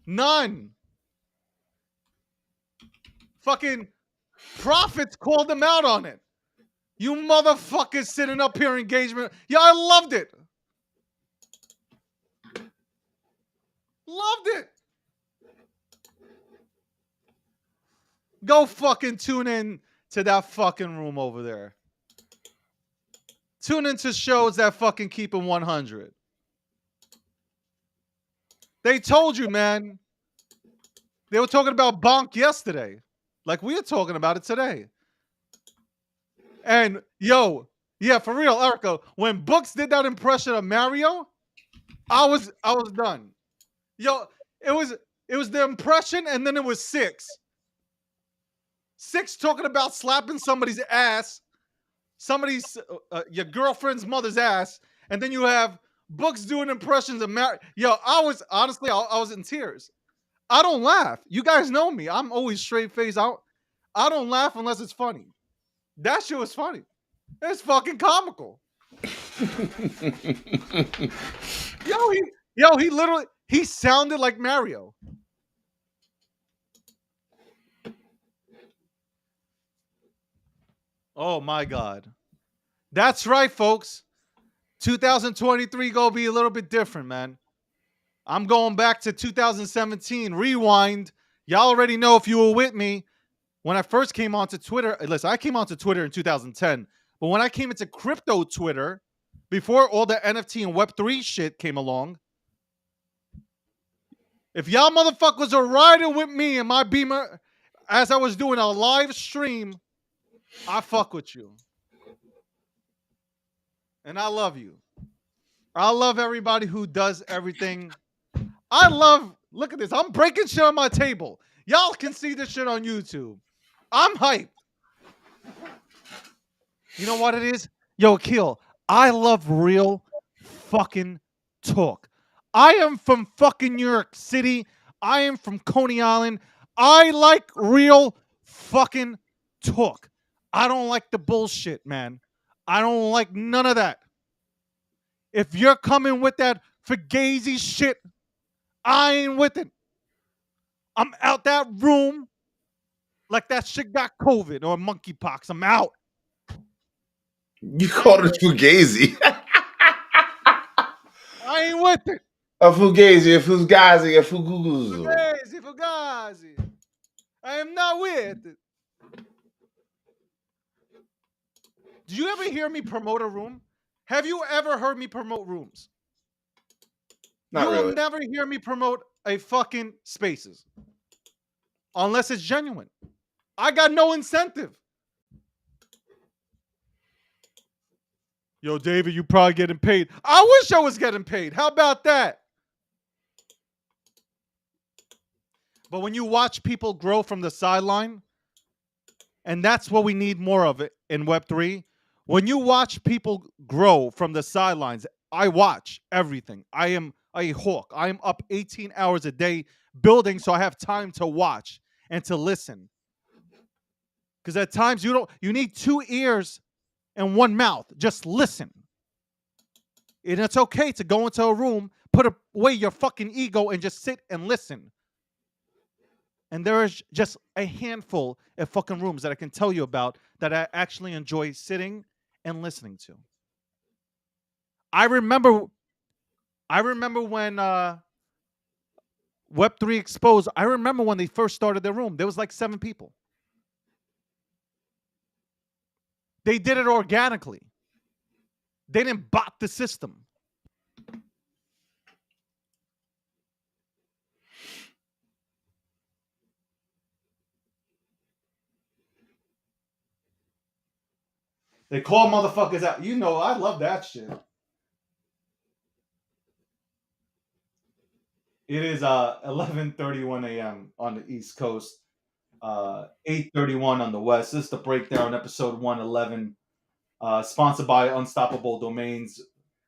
S1: None. Fucking prophets called them out on it. You motherfuckers sitting up here engagement. Yeah, I loved it. Loved it. Go fucking tune in to that fucking room over there. Tune into shows that fucking keep it 100. They told you, man. They were talking about Bonk yesterday. Like we are talking about it today. And yo, yeah, for real, Erica. When Books did that impression of Mario, I was done. Yo, it was the impression, and then it was Six talking about slapping somebody's ass, somebody's your girlfriend's mother's ass, and then you have Books doing impressions of Mario. Yo, I was honestly, I was in tears. I don't laugh. You guys know me. I'm always straight face. I don't laugh unless it's funny. That shit was funny. It's fucking comical. He literally he sounded like Mario. Oh my god. That's right, folks. 2023 gonna be a little bit different, man. I'm going back to 2017. Rewind. Y'all already know if you were with me when I first came onto Twitter. Listen, I came onto Twitter in 2010, but when I came into crypto Twitter, before all the NFT and Web3 shit came along, if y'all motherfuckers are riding with me in my Beamer as I was doing a live stream, I fuck with you. And I love you. I love everybody who does everything. Look at this. I'm breaking shit on my table. Y'all can see this shit on YouTube. I'm hyped. You know what it is? Yo, Akil, I love real fucking talk. I am from fucking New York City. I am from Coney Island. I like real fucking talk. I don't like the bullshit, man. I don't like none of that. If you're coming with that fugazi shit, I ain't with it. I'm out that room like that shit got COVID or monkeypox. I'm out.
S2: You called it fugazi.
S1: I ain't with it.
S2: A fugazi, a fugazi, a fuguzu.
S1: Fugazi. I am not with it. Do you ever hear me promote a room? Have you ever heard me promote rooms?
S2: Not
S1: you
S2: really.
S1: will never hear me promote a fucking spaces. Unless it's genuine. I got no incentive. Yo, David, you probably getting paid. I wish I was getting paid. How about that? But when you watch people grow from the sideline, and that's what we need more of it in Web3. When you watch people grow from the sidelines, I watch everything. I am a hawk. I am up 18 hours a day building so I have time to watch and to listen. Because at times you need 2 ears and 1 mouth. Just listen. And it's okay to go into a room, put away your fucking ego, and just sit and listen. And there is just a handful of fucking rooms that I can tell you about that I actually enjoy sitting and listening to. I remember when Web3 Exposed, I remember when they first started their room. There was like 7 people. They did it organically. They didn't bot the system. They call motherfuckers out. You know, I love that shit. It is 11:31 a.m. on the East Coast, 8:31 on the West. This is the breakdown, episode 111, sponsored by Unstoppable Domains.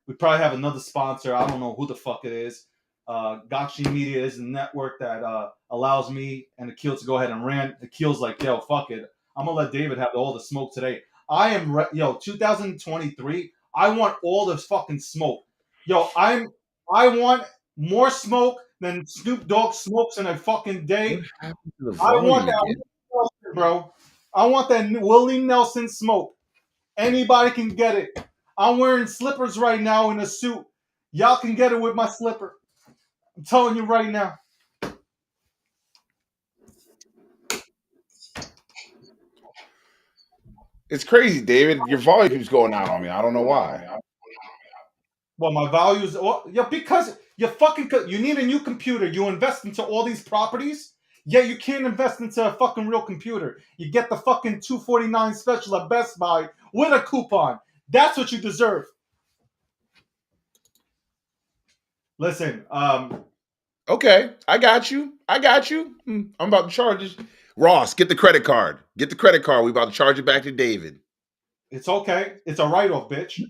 S1: We probably have another sponsor. I don't know who the fuck it is. Gokhshtein Media is the network that allows me and Akil to go ahead and rant. Akil's like, yo, fuck it. I'm gonna let David have all the smoke today. 2023. I want all the fucking smoke. Yo, I want more smoke than Snoop Dogg smokes in a fucking day. I want that Nelson, bro. I want that Willie Nelson smoke. Anybody can get it. I'm wearing slippers right now in a suit. Y'all can get it with my slipper. I'm telling you right now.
S2: It's crazy, David. Your volume keeps going out on me. I don't know why.
S1: Well, my values, because you need a new computer. You invest into all these properties. Yeah, you can't invest into a fucking real computer. You get the fucking $249 special at Best Buy, with a coupon. That's what you deserve. Listen,
S2: Okay, I got you. I'm about to charge this. Ross, get the credit card. Get the credit card. We about to charge it back to David.
S1: it's okay. It's a write-off, bitch.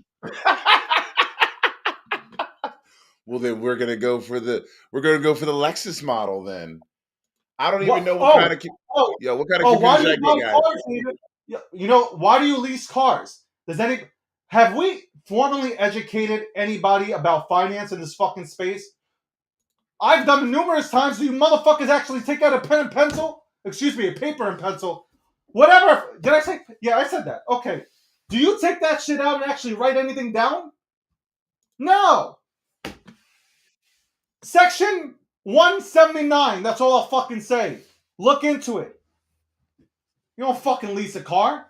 S2: Well, then we're gonna go for the Lexus model. Then I don't even
S1: What?
S2: know what kind of
S1: Oh,
S2: what kind of
S1: why
S2: computer
S1: do you
S2: that
S1: buy
S2: guy got.
S1: cars, David? You know, why do you lease cars? Have we formally educated anybody about finance in this fucking space? I've done it numerous times. Do you motherfuckers actually take out a pen and pencil? Excuse me, a paper and pencil. Whatever. Did I say? Yeah, I said that. Okay. Do you take that shit out and actually write anything down? No. Section 179. That's all I'll fucking say. Look into it. You don't fucking lease a car.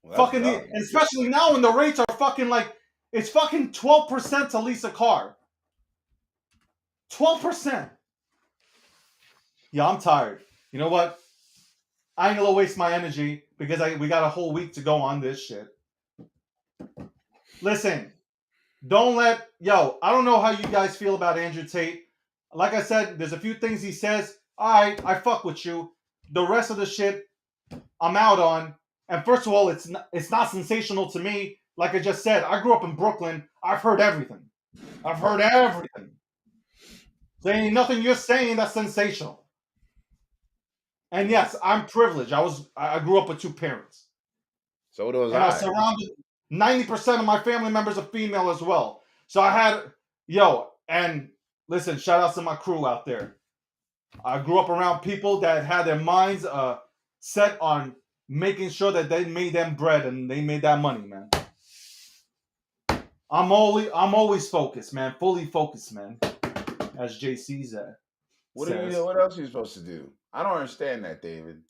S2: Well,
S1: Fucking, and especially now when the rates are fucking like, it's fucking 12% to lease a car. 12%. Yeah, I'm tired. You know what? I ain't gonna waste my energy because we got a whole week to go on this shit. Listen, I don't know how you guys feel about Andrew Tate. Like I said, there's a few things he says. I fuck with you. The rest of the shit, I'm out on. And first of all, it's not sensational to me. Like I just said, I grew up in Brooklyn. I've heard everything. There ain't nothing you're saying that's sensational. And yes, I'm privileged. I grew up with two parents.
S2: So was
S1: and I was surrounded. 90% of my family members are female as well. So I had and listen, shout out to my crew out there. I grew up around people that had their minds set on making sure that they made them bread and they made that money, man. I'm always focused, man. Fully focused, man. As JC said.
S2: What else are you supposed to do? I don't understand that, David.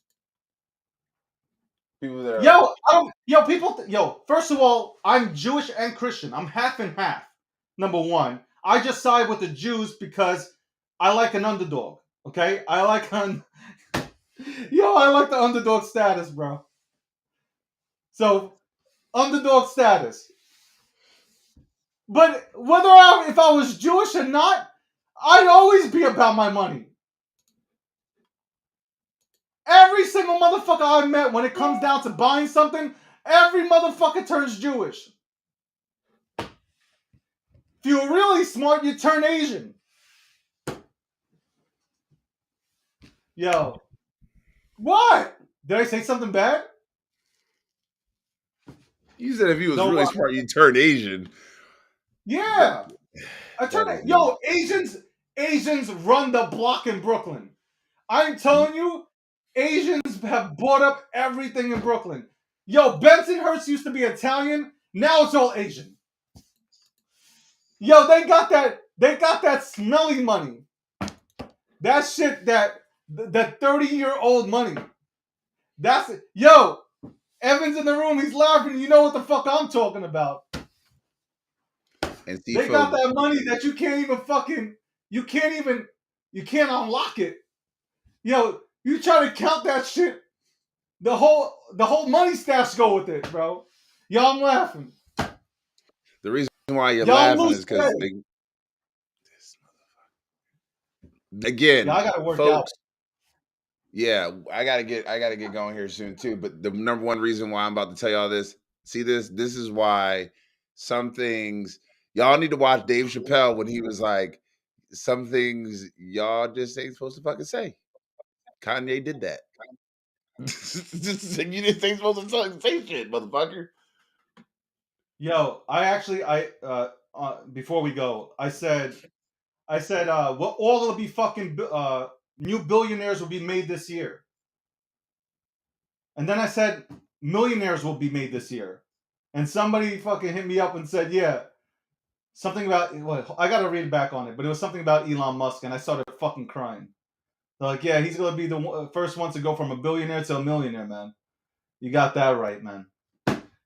S2: People that
S1: first of all, I'm Jewish and Christian. I'm half and half. Number one. I just side with the Jews because I like an underdog. Okay? I like the underdog status, bro. So, underdog status. But if I was Jewish or not, I'd always be about my money. Every single motherfucker I met, when it comes down to buying something, every motherfucker turns Jewish. If you're really smart, you turn Asian. Yo. What? Did I say something bad?
S2: You said if he was really smart, you'd turn Asian.
S1: Yeah. Asians run the block in Brooklyn. I'm telling you, Asians have bought up everything in Brooklyn. Yo, Bensonhurst used to be Italian. Now it's all Asian. Yo, they got that smelly money. That shit, that 30-year-old money. That's it. Yo, Evan's in the room. He's laughing. You know what the fuck I'm talking about.
S2: And
S1: they got that money that you can't unlock it. Yo, you try to count that shit. The whole money stash go with it, bro. Yo, I'm laughing.
S2: The reason why you're laughing is because again,
S1: I gotta work
S2: folks.
S1: out.
S2: Yeah, I gotta get going here soon too. But the number one reason why I'm about to tell y'all this, this is why some things y'all need to watch Dave Chappelle when he was like, some things y'all just ain't supposed to fucking say. Kanye did that. You just ain't supposed to say shit, motherfucker.
S1: Yo, before we go, I said, well, all will be fucking new billionaires will be made this year. And then I said, millionaires will be made this year. And somebody fucking hit me up and said, yeah, something about, I got to read back on it, but it was something about Elon Musk, and I started fucking crying. They're like, yeah, he's going to be the first one to go from a billionaire to a millionaire, man. You got that right, man.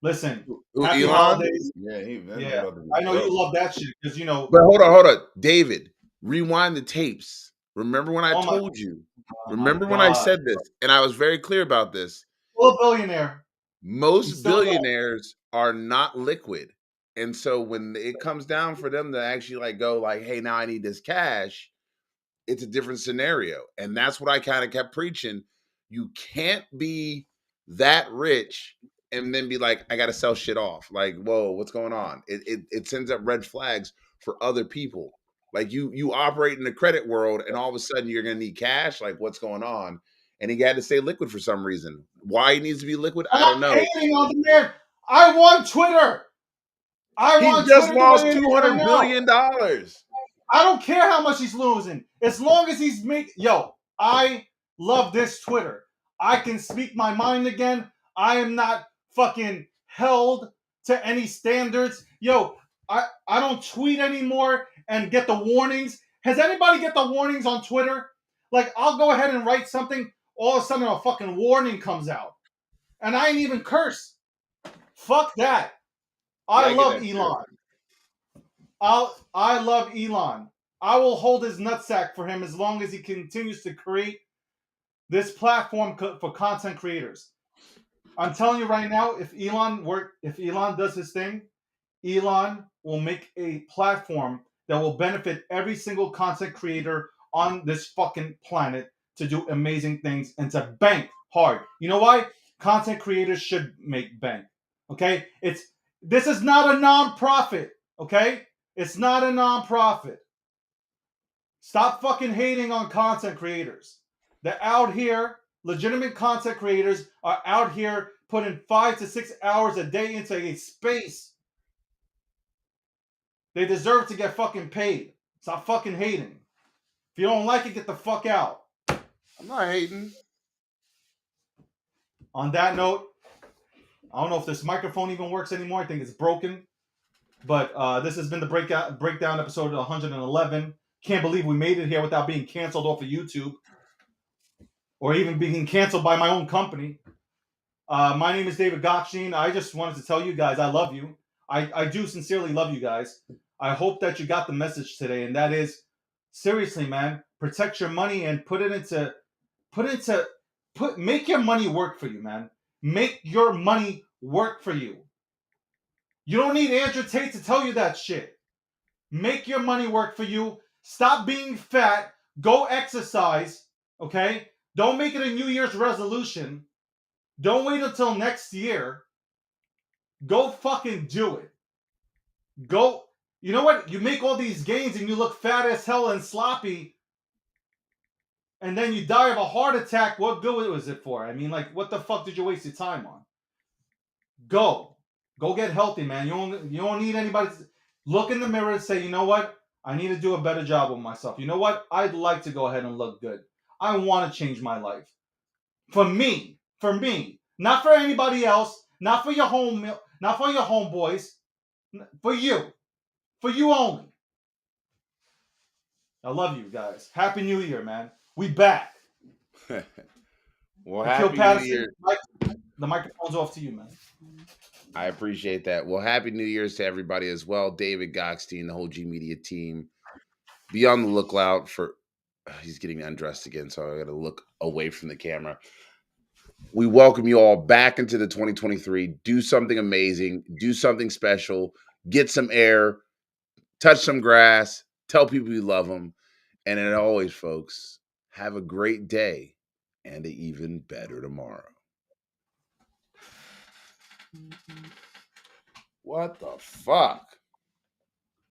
S1: Listen, happy
S2: Elon?
S1: Holidays.
S2: Yeah.
S1: I know you love that shit because,
S2: But hold on. David, rewind the tapes. Remember when I told you? Remember when I said this? And I was very clear about this.
S1: Full billionaire.
S2: Most
S1: still does.
S2: billionaires are not liquid. And so when it comes down for them to actually like go like, hey, now I need this cash, it's a different scenario. And that's what I kind of kept preaching. You can't be that rich and then be like, I got to sell shit off. Like, whoa, what's going on? It sends up red flags for other people. Like you operate in the credit world and all of a sudden you're going to need cash. Like what's going on? And he had to stay liquid for some reason. Why he needs to be liquid,
S1: I'm
S2: I don't
S1: not
S2: know.
S1: hating on the man. I want Twitter. I
S2: He
S1: want
S2: just
S1: Twitter the way
S2: lost
S1: it is right
S2: $200
S1: now.
S2: billion.
S1: I don't care how much he's losing. As long as he's I love this Twitter. I can speak my mind again. I am not fucking held to any standards. I don't tweet anymore and get the warnings. Has anybody get the warnings on Twitter? Like, I'll go ahead and write something, all of a sudden a fucking warning comes out. And I ain't even curse. Fuck that.
S2: Yeah,
S1: I
S2: I get
S1: love
S2: that too.
S1: Elon. I love Elon. I will hold his nutsack for him as long as he continues to create this platform for content creators. I'm telling you right now, if Elon does his thing, Elon will make a platform that will benefit every single content creator on this fucking planet to do amazing things and to bank hard. You know why? Content creators should make bank. Okay? This is not a non-profit. Okay? It's not a non-profit. Stop fucking hating on content creators. They're out here, legitimate content creators are out here putting 5 to 6 hours a day into a space. They deserve to get fucking paid. Stop fucking hating. If you don't like it, get the fuck out.
S2: I'm not hating.
S1: On that note, I don't know if this microphone even works anymore. I think it's broken. But this has been the breakdown episode 111. Can't believe we made it here without being canceled off of YouTube or even being canceled by my own company. My name is David Gokhshtein. I just wanted to tell you guys I love you. I do sincerely love you guys. I hope that you got the message today, and that is, seriously, man, protect your money and make your money work for you, man. Make your money work for you. You don't need Andrew Tate to tell you that shit. Make your money work for you. Stop being fat. Go exercise, okay? Don't make it a New Year's resolution. Don't wait until next year. Go fucking do it. Go. You know what? You make all these gains and you look fat as hell and sloppy, and then you die of a heart attack. What good was it for? I mean, like, what the fuck did you waste your time on? Go. Go get healthy, man. You don't need anybody to look in the mirror and say, you know what? I need to do a better job with myself. You know what? I'd like to go ahead and look good. I want to change my life. For me. Not for anybody else. Not for your homeboys. For you. For you only. I love you guys. Happy New Year, man. We back.
S2: Well,
S1: Akil
S2: happy New
S1: Patterson,
S2: Year.
S1: the microphone's off to you, man.
S2: I appreciate that. Well, happy New Year's to everybody as well. David Gokhshtein, the whole G Media team. Be on the lookout for. He's getting undressed again, so I got to look away from the camera. We welcome you all back into the 2023. Do something amazing. Do something special. Get some air. Touch some grass. Tell people you love them. And as always, folks, have a great day and an even better tomorrow. What the fuck?